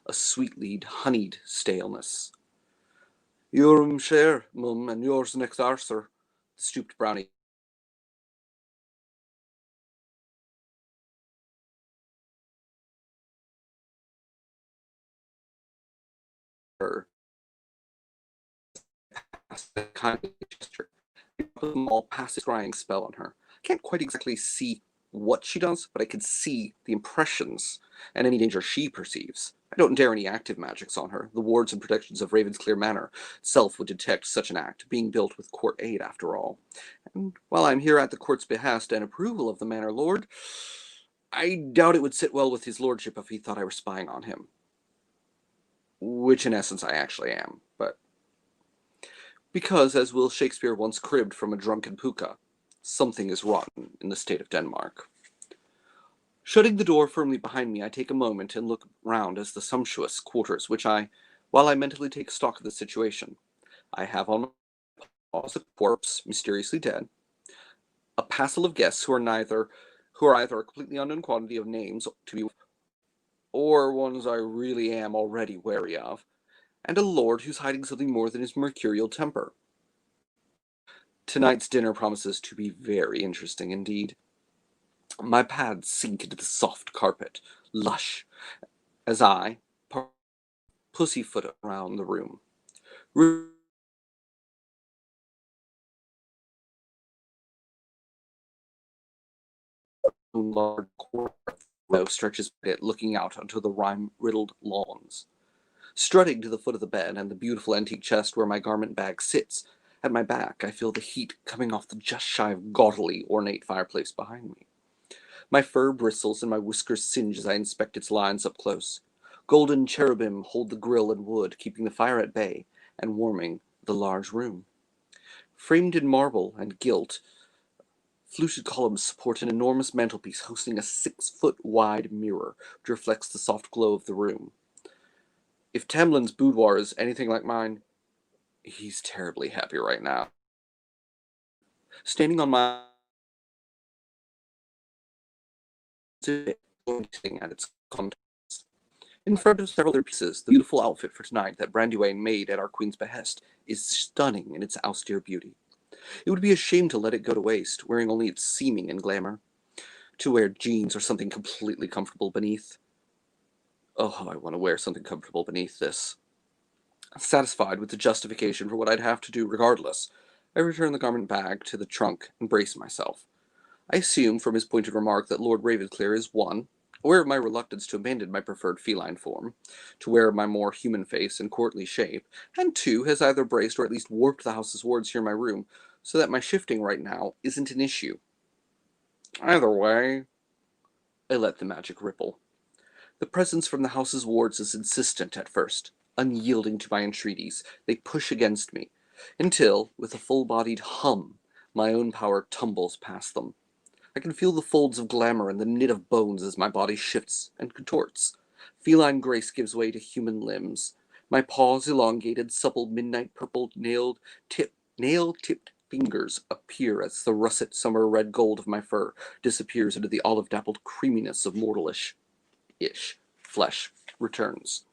a sweetly honeyed staleness. Your share, mum, and yours next Arthur, the stooped brownie her a kindly gesture. Put them all past a scrying spell on her. I can't quite exactly see what she does, but I can see the impressions and any danger she perceives. I don't dare any active magics on her. The wards and protections of Ravensclear Manor itself would detect such an act, being built with court aid after all. And while I'm here at the court's behest and approval of the manor lord, I doubt it would sit well with his lordship if he thought I were spying on him. Which in essence I actually am, but because, as Will Shakespeare once cribbed from a drunken puka, something is rotten in the state of Denmark. Shutting the door firmly behind me, I take a moment and look round as the sumptuous quarters while I mentally take stock of the situation. I have on my paws a corpse, mysteriously dead, a passel of guests who are either a completely unknown quantity of names to be, or ones I really am already wary of, and a lord who's hiding something more than his mercurial temper. Tonight's dinner promises to be very interesting indeed. My pads sink into the soft carpet, lush, as I pussyfoot around the room. Large window stretches it, looking out onto the rime-riddled lawns. Strutting to the foot of the bed and the beautiful antique chest where my garment bag sits, at my back I feel the heat coming off the just shy of gaudily ornate fireplace behind me. My fur bristles and my whiskers singe as I inspect its lines up close. Golden cherubim hold the grill and wood, keeping the fire at bay and warming the large room. Framed in marble and gilt, fluted columns support an enormous mantelpiece hosting a 6-foot-wide mirror which reflects the soft glow of the room. If Tamlin's boudoir is anything like mine, he's terribly happy right now. Standing on my at its contents. In front of several other pieces, the beautiful outfit for tonight that Brandywine made at our queen's behest is stunning in its austere beauty. It would be a shame to let it go to waste, wearing only its seeming and glamour. To wear jeans or something completely comfortable beneath. Oh, how I want to wear something comfortable beneath this. Satisfied with the justification for what I'd have to do regardless, I return the garment bag to the trunk and brace myself. I assume from his pointed remark that Lord Ravensclear is, 1, aware of my reluctance to abandon my preferred feline form, to wear my more human face and courtly shape, and 2, has either braced or at least warped the house's wards here in my room, so that my shifting right now isn't an issue. Either way, I let the magic ripple. The presence from the house's wards is insistent at first, unyielding to my entreaties. They push against me, until, with a full-bodied hum, my own power tumbles past them. I can feel the folds of glamour and the knit of bones as my body shifts and contorts. Feline grace gives way to human limbs. My paws elongated, supple, midnight purple, nail-tipped fingers appear as the russet summer red gold of my fur disappears into the olive-dappled creaminess of mortalish flesh returns.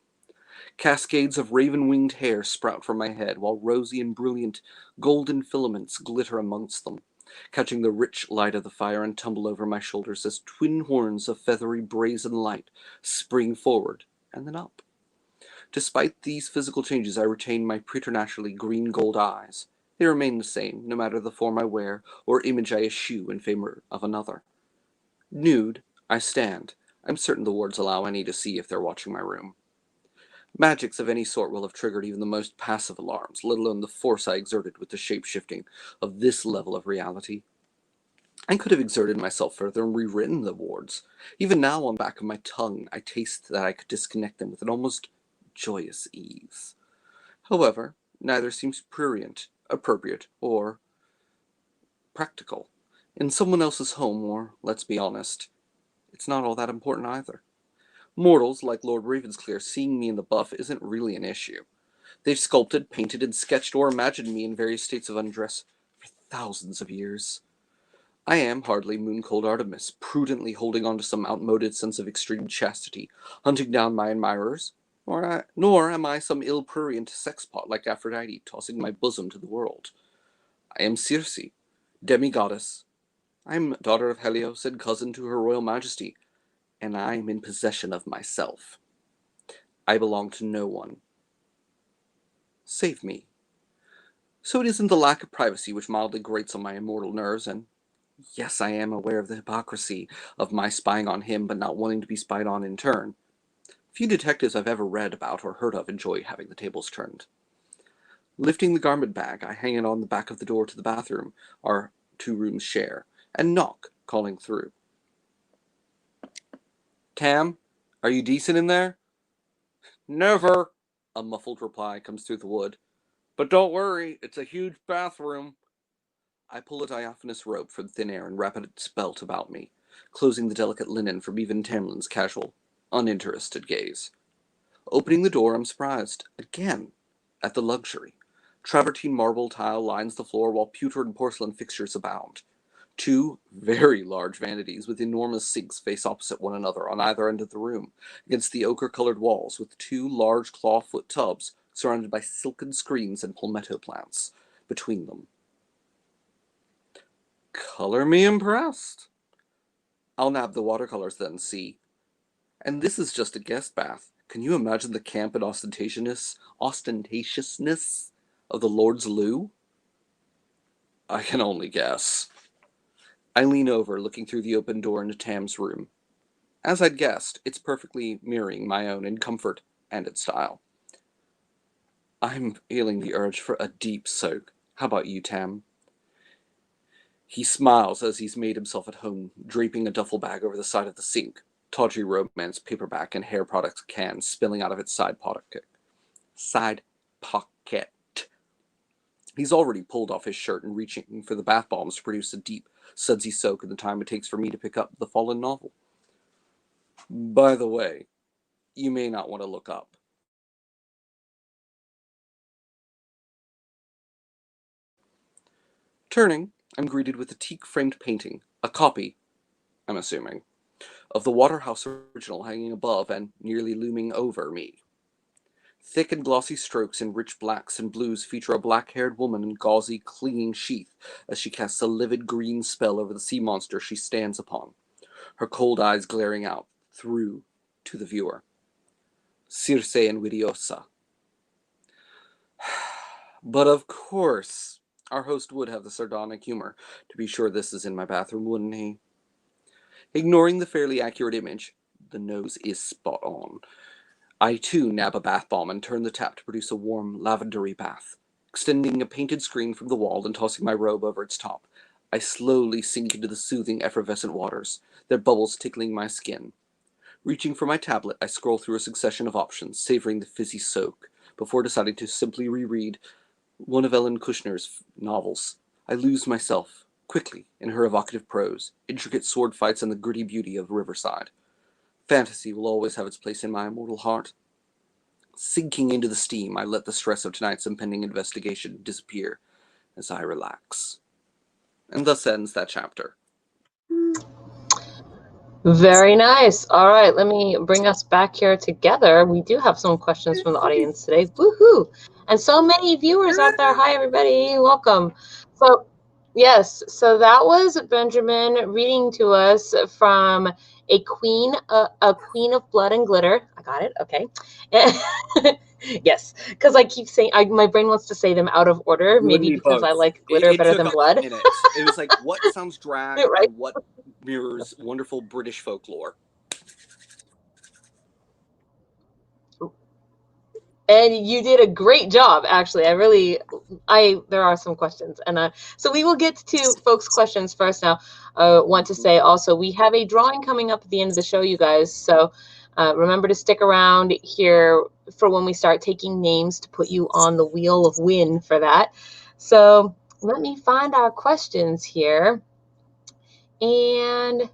Cascades of raven-winged hair sprout from my head, while rosy and brilliant golden filaments glitter amongst them, catching the rich light of the fire and tumble over my shoulders as twin horns of feathery brazen light spring forward and then up. Despite these physical changes, I retain my preternaturally green-gold eyes. They remain the same, no matter the form I wear or image I eschew in favor of another. Nude, I stand. I'm certain the wards allow any to see if they're watching my room. Magics of any sort will have triggered even the most passive alarms, let alone the force I exerted with the shape-shifting of this level of reality. I could have exerted myself further and rewritten the wards. Even now, on the back of my tongue, I taste that I could disconnect them with an almost joyous ease. However, neither seems prurient, appropriate, or practical. In someone else's home, or, let's be honest, it's not all that important either. Mortals, like Lord Ravensclear, seeing me in the buff isn't really an issue. They've sculpted, painted, and sketched or imagined me in various states of undress for thousands of years. I am hardly moon-cold Artemis, prudently holding on to some outmoded sense of extreme chastity, hunting down my admirers, nor am I some ill-prurient sexpot like Aphrodite, tossing my bosom to the world. I am Circe, demi-goddess. I am daughter of Helios and cousin to her royal majesty, and I am in possession of myself. I belong to no one. Save me. So it isn't the lack of privacy which mildly grates on my immortal nerves, and yes, I am aware of the hypocrisy of my spying on him but not wanting to be spied on in turn. Few detectives I've ever read about or heard of enjoy having the tables turned. Lifting the garment bag, I hang it on the back of the door to the bathroom our two rooms share, and knock, calling through. Tam, are you decent in there? Never, a muffled reply comes through the wood. But don't worry, it's a huge bathroom. I pull a diaphanous rope from thin air and wrap its belt about me, closing the delicate linen from even Tamlin's casual, uninterested gaze. Opening the door, I'm surprised, again, at the luxury. Travertine marble tile lines the floor while pewter and porcelain fixtures abound. Two very large vanities with enormous sinks face opposite one another on either end of the room, against the ochre-colored walls, with two large claw-foot tubs surrounded by silken screens and palmetto plants between them. Color me impressed. I'll nab the watercolors then, see. And this is just a guest bath. Can you imagine the camp and ostentatiousness of the Lord's Loo? I can only guess. I lean over, looking through the open door into Tam's room. As I'd guessed, it's perfectly mirroring my own in comfort and in style. I'm feeling the urge for a deep soak. How about you, Tam? He smiles as he's made himself at home, draping a duffel bag over the side of the sink, tawdry romance paperback and hair products can spilling out of its side pocket. He's already pulled off his shirt and reaching for the bath bombs to produce a deep, sudsy soak in the time it takes for me to pick up the fallen novel. By the way, you may not want to look up. Turning, I'm greeted with a teak-framed painting, a copy, I'm assuming, of the Waterhouse original hanging above and nearly looming over me. Thick and glossy strokes in rich blacks and blues feature a black-haired woman in gauzy, clinging sheath as she casts a livid green spell over the sea monster she stands upon, her cold eyes glaring out through to the viewer. Circe Invidiosa. But of course, our host would have the sardonic humor to be sure this is in my bathroom, wouldn't he? Ignoring the fairly accurate image, the nose is spot on. I too nab a bath bomb and turn the tap to produce a warm, lavendery bath. Extending a painted screen from the wall and tossing my robe over its top, I slowly sink into the soothing, effervescent waters, their bubbles tickling my skin. Reaching for my tablet, I scroll through a succession of options, savoring the fizzy soak, before deciding to simply reread one of Ellen Kushner's novels. I lose myself, quickly, in her evocative prose, intricate sword fights, and the gritty beauty of Riverside. Fantasy will always have its place in my immortal heart. Sinking into the steam, I let the stress of tonight's impending investigation disappear as I relax. And thus ends that chapter. Very nice. All right, let me bring us back here together. We do have some questions from the audience today. Woohoo! And so many viewers out there. Hi, everybody. Welcome. So, yes, so that was Benjamin reading to us from a queen of blood and glitter. I got it. Okay. Yes, because I keep saying my brain wants to say them out of order. Maybe because both. I like glitter better than blood. Minutes. It was like, what sounds drag Right? and what mirrors wonderful British folklore. And you did a great job, actually. There are some questions. And so we will get to folks' questions first now. I want to say also, we have a drawing coming up at the end of the show, you guys. So remember to stick around here for when we start taking names to put you on the wheel of win for that. So let me find our questions here. And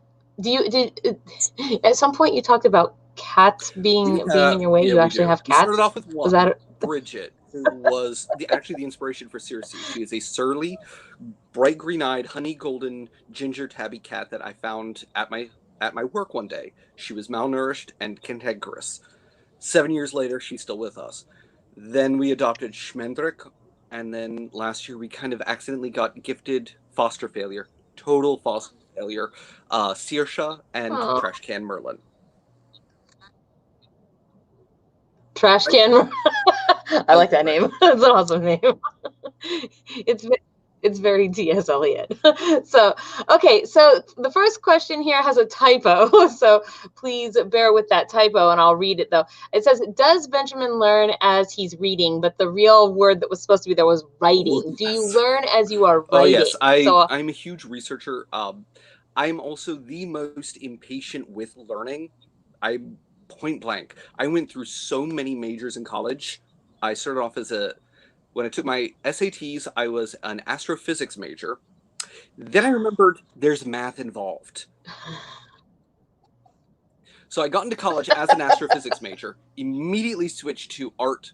at some point you talked about cats being in your way? You actually have cats? We started off with one. Was that Bridget, who was actually the inspiration for Circe. She is a surly, bright green-eyed, honey golden ginger tabby cat that I found at my work one day. She was malnourished and cantankerous. 7 years later, she's still with us. Then we adopted Schmendrick, and then last year we kind of accidentally got gifted foster failure, total foster failure, Saoirse and Trash Can Merlin. Trash Can. I like that name. That's an awesome name. It's very T.S. Eliot. So, okay. So the first question here has a typo. So please bear with that typo and I'll read it though. It says, does Benjamin learn as he's reading? But the real word that was supposed to be there was writing. Oh, yes. Do you learn as you are writing? Oh, yes. I'm a huge researcher. I'm also the most impatient with learning. I'm point blank. I went through so many majors in college. I started off when I took my SATs, I was an astrophysics major. Then I remembered there's math involved. So I got into college as an astrophysics major, immediately switched to art,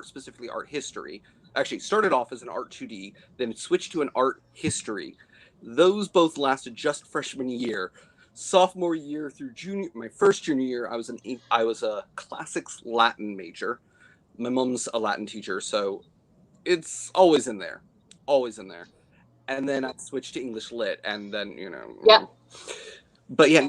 specifically art history. Actually, started off as an art 2D, then switched to an art history. Those both lasted just freshman year. Sophomore year through my first junior year, I was a classics Latin major. My mom's a Latin teacher, so it's always in there. And then I switched to English Lit, and then, Yeah. But yeah,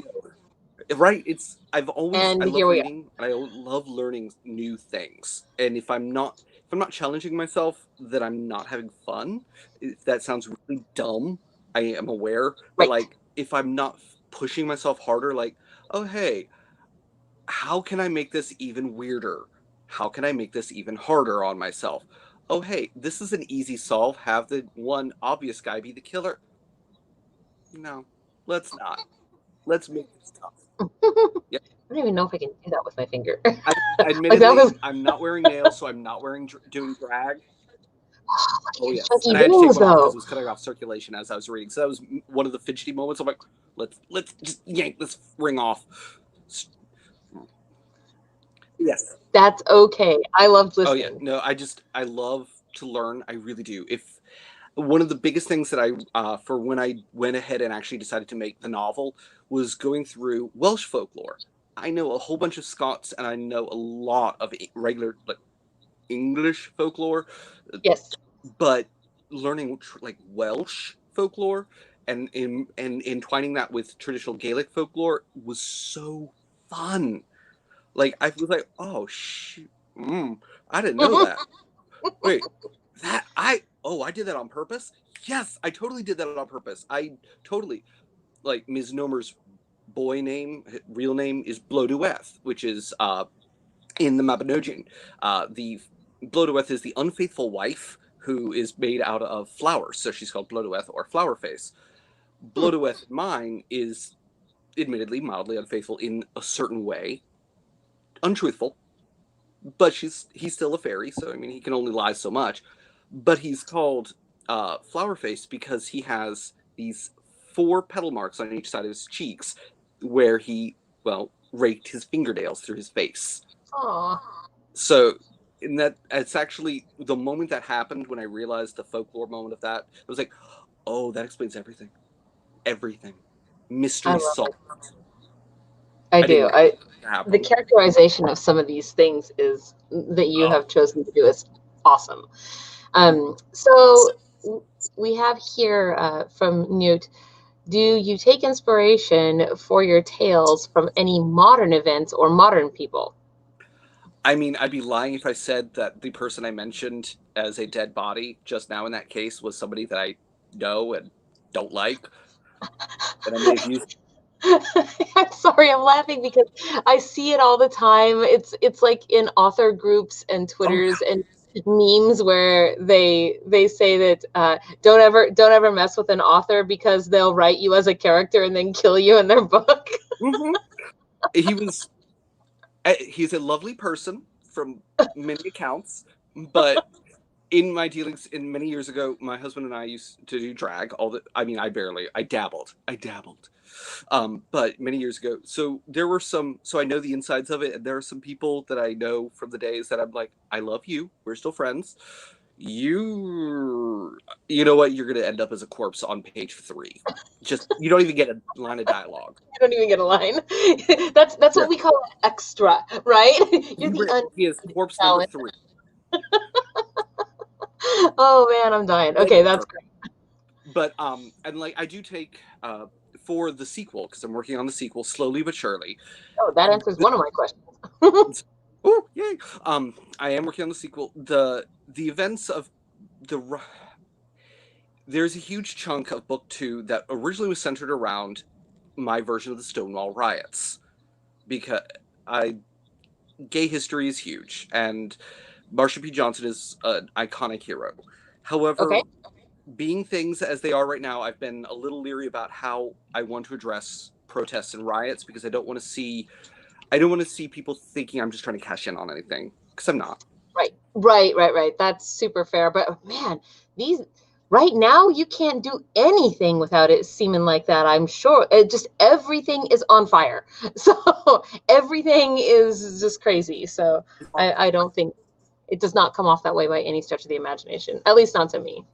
right. I love reading, and I love learning new things. And if I'm not challenging myself, then I'm not having fun. If that sounds really dumb, I am aware. But like, if I'm not pushing myself harder, like, oh, hey, how can I make this even weirder? How can I make this even harder on myself? Oh, hey, this is an easy solve. Have the one obvious guy be the killer. No, let's not. Let's make this tough. Yep. I don't even know if I can do that with my finger. Admittedly, I'm not wearing nails, so I'm not doing drag. Oh, yes. And I had to take one off because it was cutting off circulation as I was reading. So that was one of the fidgety moments. I'm like, let's just yank this ring off. Yes. That's okay. I love listening. Oh, yeah. No, I love to learn. I really do. One of the biggest things that for when I went ahead and actually decided to make the novel was going through Welsh folklore. I know a whole bunch of Scots and I know a lot of regular English folklore. Yes. But learning Welsh folklore and entwining that with traditional Gaelic folklore was so fun. Like, I was like, oh, shoot. I didn't know that. Wait, I did that on purpose? Yes, I totally did that on purpose. I totally, Ms. Nomer's real name is Blodeuwedd, which is in the Mabinogion. The Blodeuwedd is the unfaithful wife who is made out of flowers, so she's called Blodeuwedd or Flower Face. Blodeuwedd mine is admittedly mildly unfaithful in a certain way, untruthful, but he's still a fairy, so I mean he can only lie so much. But he's called Flower Face because he has these 4 petal marks on each side of his cheeks where he raked his fingernails through his face. Aww. So it's actually the moment that happened when I realized the folklore moment of that. I was like, oh, that explains everything. Mystery solved. I I didn't do. expect it to The happen. characterization of some of these things is that you Oh, have chosen to do is awesome. So we have here from Newt. Do you take inspiration for your tales from any modern events or modern people? I mean, I'd be lying if I said that the person I mentioned as a dead body just now in that case was somebody that I know and don't like, and I may have used. I'm sorry, I'm laughing because I see it all the time. It's like in author groups and Oh, Twitters and memes where they say that don't ever mess with an author because they'll write you as a character and then kill you in their book. hmm he was. He's a lovely person from many accounts, but in my dealings in many years ago, my husband and I used to do drag. I dabbled. But many years ago, so there were some. So I know the insides of it, and there are some people that I know from the days that I'm like, I love you. We're still friends. You know what? You're gonna end up as a corpse on page 3. Just you don't even get a line of dialogue. I don't even get a line. That's Yeah, what we call an extra, right? You're the he is unpaid corpse number talent. 3. Oh man, I'm dying. Okay, that's Whatever. great. But and like I do take for the sequel because I'm working on the sequel slowly but surely. Oh, that answers one of my questions. Oh, yay! I am working on the sequel. The events of the there's a huge chunk of book 2 that originally was centered around my version of the Stonewall riots because I gay history is huge and Marsha P. Johnson is an iconic hero. However, Okay. being things as they are right now, I've been a little leery about how I want to address protests and riots because I don't want to see people thinking I'm just trying to cash in on anything because I'm not. Right. That's super fair. But man, these right now you can't do anything without it seeming like that. I'm sure it just everything is on fire. So everything is just crazy. So I don't think it does not come off that way by any stretch of the imagination. At least not to me.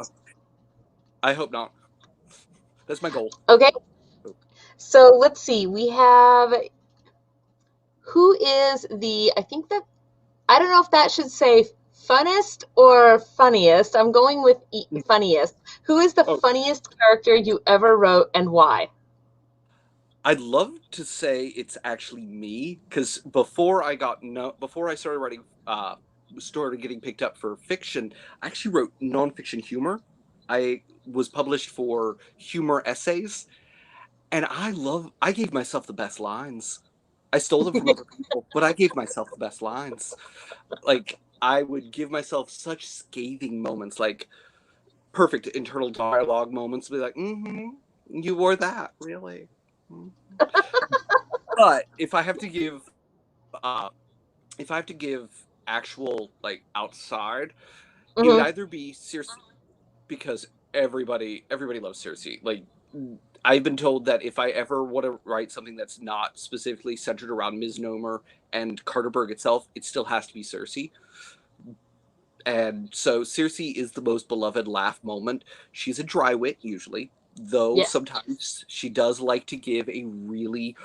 I hope not. That's my goal. Okay. So let's see. We have who is the I think that I don't know if that should say funnest or funniest. I'm going with funniest. Who is the Oh, funniest character you ever wrote and why? I'd love to say it's actually me because before I started writing started getting picked up for fiction, I actually wrote nonfiction humor. I was published for humor essays, and I gave myself the best lines. I stole them from other people, but I gave myself the best lines. Like I would give myself such scathing moments, like perfect internal dialogue moments, be like, mm-hmm, you wore that, really. Mm-hmm. But uh if I have to give actual like outside, it would Mm-hmm. either be Circe because everybody loves Circe. Like I've been told that if I ever want to write something that's not specifically centered around Misnomer and Carterburg itself, it still has to be Circe. And so Circe is the most beloved laugh moment. She's a dry wit usually, though Yes. sometimes she does like to give a really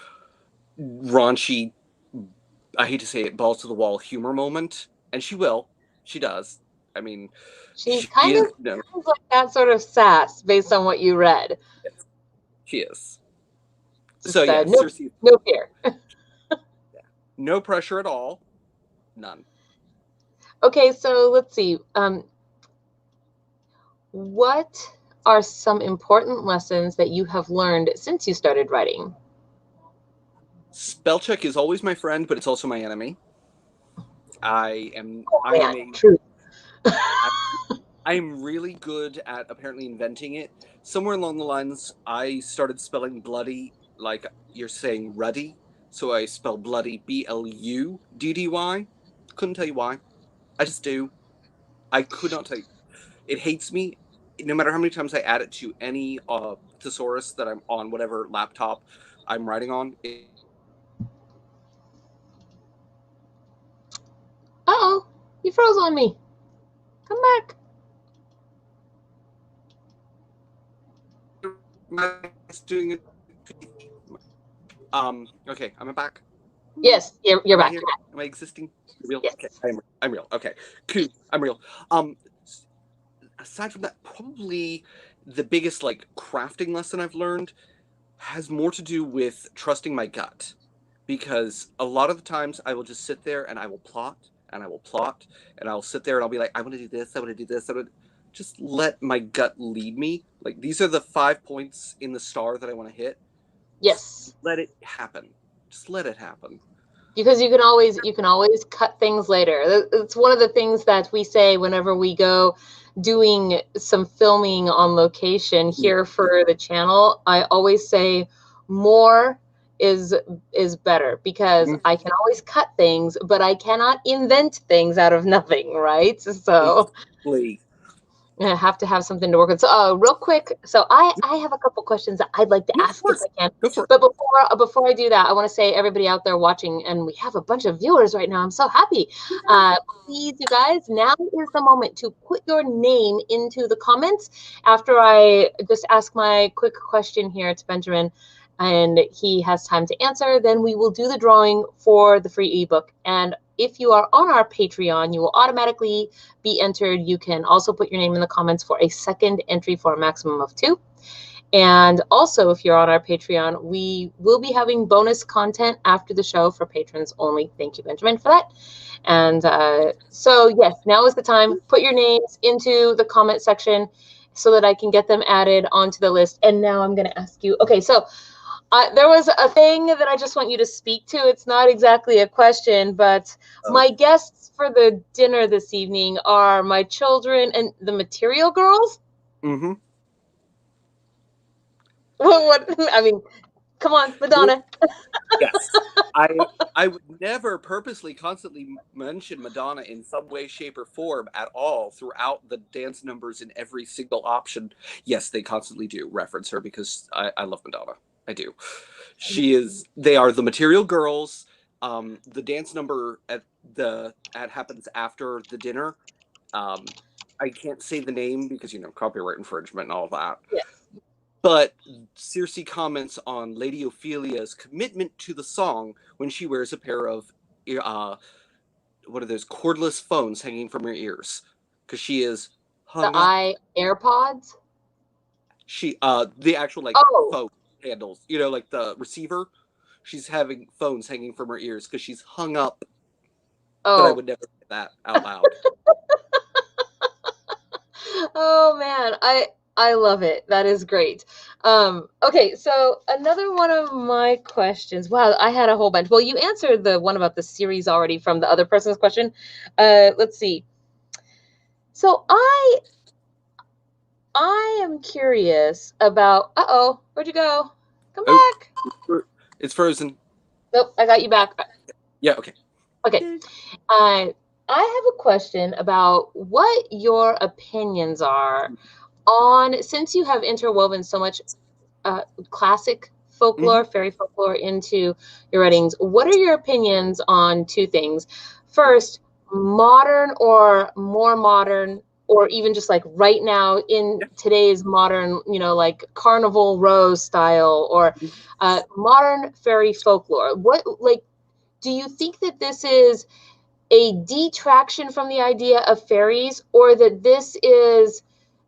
raunchy, I hate to say it, balls to the wall humor moment, and she will. She does. I mean, She she kind of is no, sounds like that sort of sass based on what you read. she is. So Just yeah, no Circe, no fear. no pressure at all, none. Okay, so let's see. What are some important lessons that you have learned since you started writing? Spell check is always my friend, but it's also my enemy. Oh I am man, a true. I, I am really good at apparently inventing it. Somewhere along the lines, I started spelling bloody like you're saying ruddy. So I spell bloody Bluddy. Couldn't tell you why. I just do. I could not tell you. It hates me. No matter how many times I add it to any thesaurus that I'm on, whatever laptop I'm writing on, Uh-oh, you froze on me. Come back. it's doing it. Okay, I'm back. Yes, you're back. Here? Am I existing? Real? Yes. Okay, I'm real. Okay, cool. I'm real. Aside from that, probably the biggest like crafting lesson I've learned has more to do with trusting my gut, because a lot of the times I will just sit there and I will plot and I will plot and I'll sit there and I'll be like, I want to do this, I want to do this, I want to just let my gut lead me. Like, these are the 5 points in the star that I want to hit. Yes. Just let it happen. Just let it happen. Because you can always cut things later. It's one of the things that we say whenever we go doing some filming on location here for the channel. I always say more is better, because I can always cut things, but I cannot invent things out of nothing, right? So I have to have something to work with. So, real quick, so I have a couple questions that I'd like to ask if I can. Go for it. But before I do that, I want to say, everybody out there watching, and we have a bunch of viewers right now. I'm so happy. Please, you guys, now is the moment to put your name into the comments after I just ask my quick question here to Benjamin, and he has time to answer. Then we will do the drawing for the free ebook. And if you are on our Patreon, you will automatically be entered. You can also put your name in the comments for a second entry for a maximum of 2. And also, if you're on our Patreon, we will be having bonus content after the show for patrons only. Thank you, Benjamin, for that. And so, yes, now is the time. Put your names into the comment section so that I can get them added onto the list. And now I'm going to ask you. Okay, so there was a thing that I just want you to speak to. It's not exactly a question, but my guests for the dinner this evening are my children and the Material Girls. Mm-hmm. What? I mean, come on, Madonna. Yes. I would never purposely constantly mention Madonna in some way, shape, or form at all throughout the dance numbers in every single option. Yes, they constantly do reference her because I love Madonna. I do. They are the Material Girls. The dance number happens after the dinner. I can't say the name because, copyright infringement and all that. Yes. But Circe comments on Lady Ophelia's commitment to the song when she wears a pair of what are those cordless phones hanging from her ears, because she is hung up. AirPods. The actual phone handles, like the receiver. She's having phones hanging from her ears because she's hung up. But I would never say that out loud. Oh man, I love it. That is great. Okay, so another one of my questions. Wow, I had a whole bunch. Well, you answered the one about the series already from the other person's question. Let's see. So I am curious about. Where'd you go? Come back. It's frozen. Nope, I got you back. Yeah. Okay. Okay. I have a question about what your opinions are on, since you have interwoven so much classic folklore, fairy folklore into your writings. What are your opinions on 2 things? First, modern or more modern, or even just like right now in today's modern, like Carnival Row style, or modern fairy folklore. What, do you think that this is a detraction from the idea of fairies, or that this is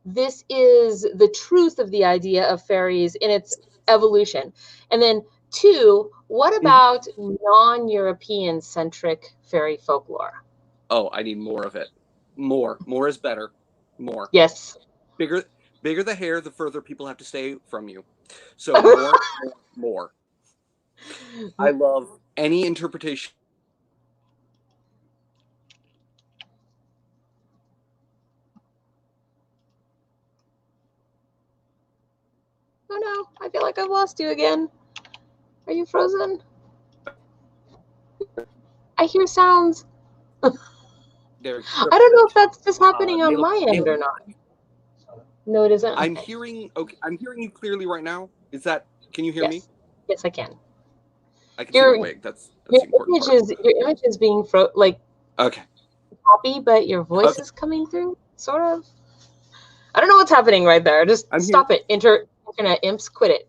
the truth of the idea of fairies in its evolution? And then 2, what about non-European centric fairy folklore? Oh, I need more of it. More is better. More. Yes. Bigger the hair, the further people have to stay from you. So more. I love any interpretation. Oh no, I feel like I've lost you again. Are you frozen? I hear sounds. I don't know if that's just happening on my end or not. No, it isn't. I'm hearing you clearly right now. Can you hear me? Yes, I can. I can see your wig. That's the important part. Your image is being okay. Copy, but your voice is coming through, sort of. I don't know what's happening right there. Just stop it. Internet imps, quit it.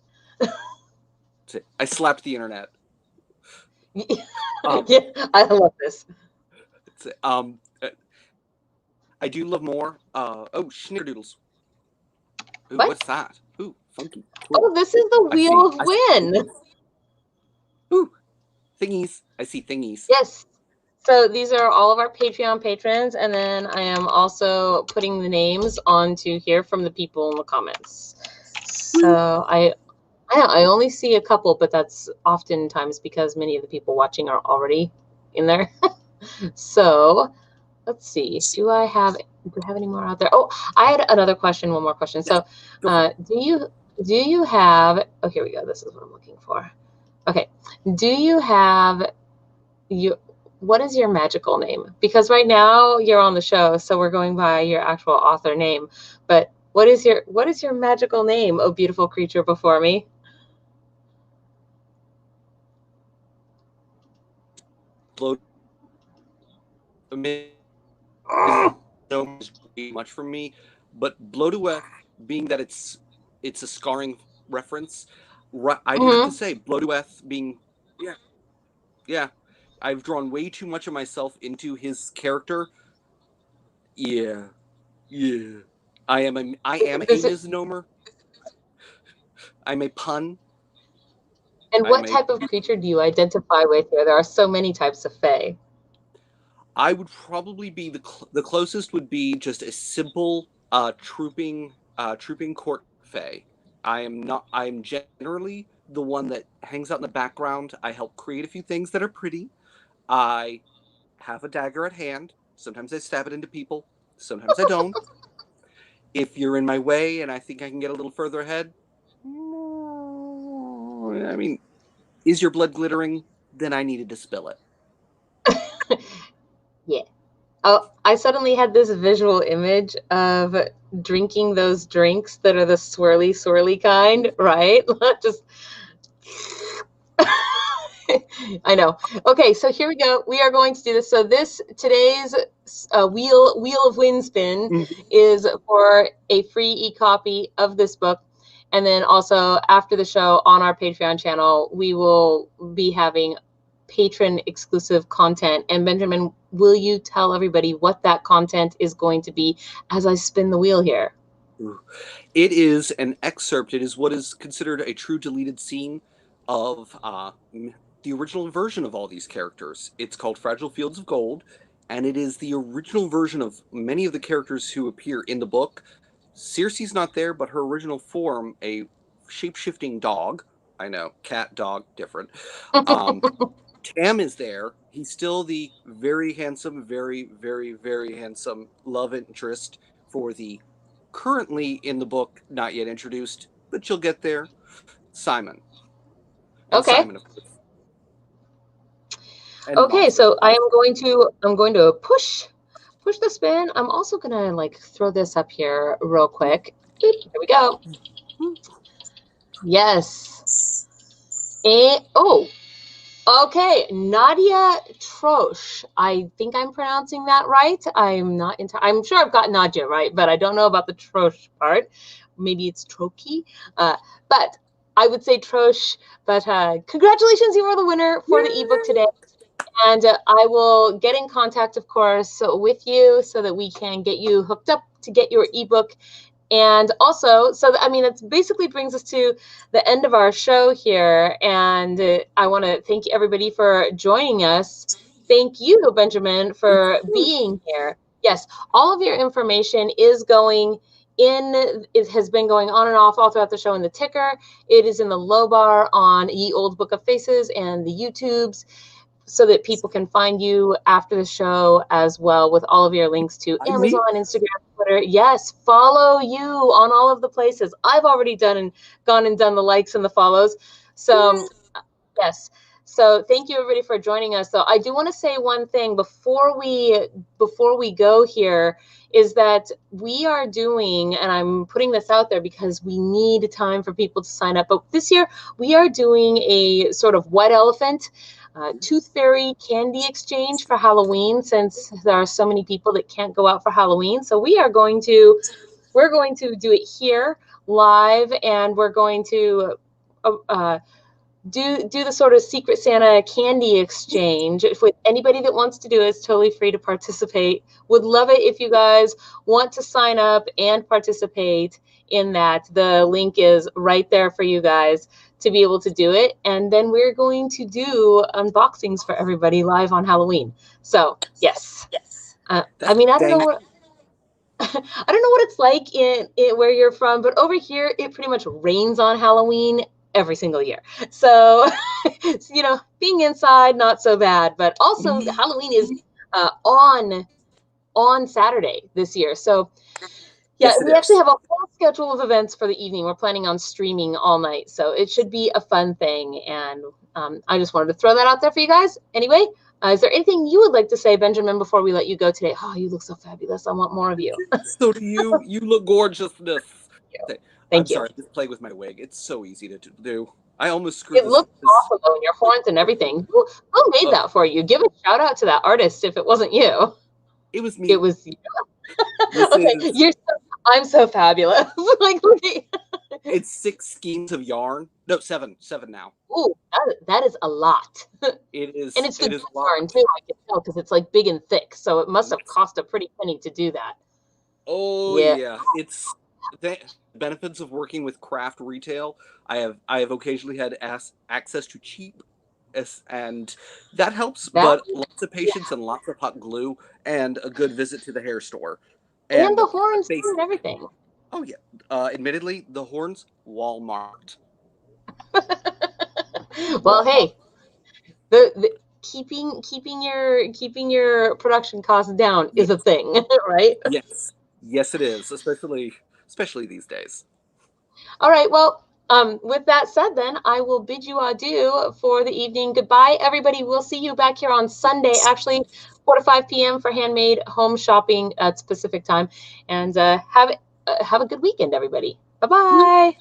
I slapped the internet. Yeah, I love this. I do love more. Oh, Schnickerdoodles. Ooh, What? what's that? Ooh, funky. Cool. Oh, this is the Wheel of Wind. Ooh, thingies. I see thingies. Yes. So these are all of our Patreon patrons, and then I am also putting the names onto here from the people in the comments. So I only see a couple, but that's oftentimes because many of the people watching are already in there. So let's see. Do I have any more out there? Oh, I had another question. One more question. So, do you have? Oh, here we go. This is what I'm looking for. Okay. Do you have what is your magical name? Because right now you're on the show, so we're going by your actual author name. But what is your magical name, oh beautiful creature before me? So much from me, but Bloodweth, being that it's a scarring reference, I do have to say Bloodweth being yeah, I've drawn way too much of myself into his character. Yeah. I am a misnomer. I'm a pun. And what type of creature do you identify with here? There are so many types of fae. I would probably be the closest would be just a simple trooping court fae. I'm generally the one that hangs out in the background. I help create a few things that are pretty. I have a dagger at hand. Sometimes I stab it into people. Sometimes I don't. If you're in my way and I think I can get a little further ahead, I mean, is your blood glittering? Then I needed to spill it. Yeah. Oh, I suddenly had this visual image of drinking those drinks that are the swirly kind, right? Just I know. Okay, so here we go. We are going to do this. So today's Wheel of Wind spin is for a free e-copy of this book. And then also after the show on our Patreon channel, we will be having patron exclusive content. And Benjamin, will you tell everybody what that content is going to be as I spin the wheel here? It is an excerpt. It is what is considered a true deleted scene of the original version of all these characters. It's called Fragile Fields of Gold, and it is the original version of many of the characters who appear in the book. Circe's not there, but her original form, a shape-shifting dog. I know, cat, dog, different. Tam is there. He's still the very handsome, very, very, very handsome love interest for the currently in the book, not yet introduced, but you'll get there, Simon. And okay. Simon, of course. And okay, so I'm going to push the spin. I'm also gonna like throw this up here real quick. Here we go. Yes. And okay, Nadia Troche. I think I'm pronouncing that right. I'm sure I've got Nadia right, but I don't know about the Troche part. Maybe it's Troki. But I would say Troche. But congratulations, you are the winner for the ebook today. And I will get in contact, of course, with you so that we can get you hooked up to get your ebook. And also, I mean, it basically brings us to the end of our show here. And I want to thank everybody for joining us. Thank you, Benjamin, for being here. Yes, all of your information is going in. It has been going on and off all throughout the show in the ticker. It is in the low bar on Ye Old Book of Faces and the YouTubes, so that people can find you after the show as well, with all of your links to Amazon, Instagram, Twitter. Yes, follow you on all of the places. I've already gone and done the likes and the follows. So yes. So thank you everybody for joining us. So I do want to say one thing before we go here, is that we are doing, and I'm putting this out there because we need time for people to sign up, but this year we are doing a sort of white elephant Tooth Fairy candy exchange for Halloween, since there are so many people that can't go out for Halloween. So we're going to do it here live, and we're going to do the sort of Secret Santa candy exchange with anybody that wants to do it. It's totally free to participate. Would love it if you guys want to sign up and participate in that. The link is right there for you guys to be able to do it. And then we're going to do unboxings for everybody live on Halloween. So yes. I mean, I don't know what I don't know what it's like in where you're from, but over here it pretty much rains on Halloween every single year. So, you know, being inside, not so bad, but also Halloween is on Saturday this year. So yeah, Yes, we actually have a whole schedule of events for the evening. We're planning on streaming all night. So it should be a fun thing. And I just wanted to throw that out there for you guys. Anyway, is there anything you would like to say, Benjamin, before we let you go today? Oh, you look so fabulous. I want more of you. So do you. You look gorgeous. Thank you. Sorry, I just played with my wig. It's so easy to do. I almost screwed it. It looks awesome, though, and your horns and everything. Who made that for you? Give a shout out to that artist if it wasn't you. It was me. It was you. Okay, I'm so fabulous. Like, it's 6 skeins of yarn. No, 7 now. Ooh, that is a lot. It is, and it's the good yarn too. I can tell because it's like big and thick, so it must have cost a pretty penny to do that. Oh yeah. It's the benefits of working with craft retail. I have occasionally had access to cheap, and that helps. But lots of patience and lots of hot glue and a good visit to the hair store. And the horns and everything. Oh yeah. Admittedly, the horns Walmart. Well, hey, the keeping your production costs down is a thing, right? Yes, it is, especially these days. All right. Well, with that said, then I will bid you adieu for the evening. Goodbye, everybody. We'll see you back here on Sunday, actually 4 to 5 p.m. for handmade home shopping at Pacific time. And have a good weekend, everybody. Bye-bye.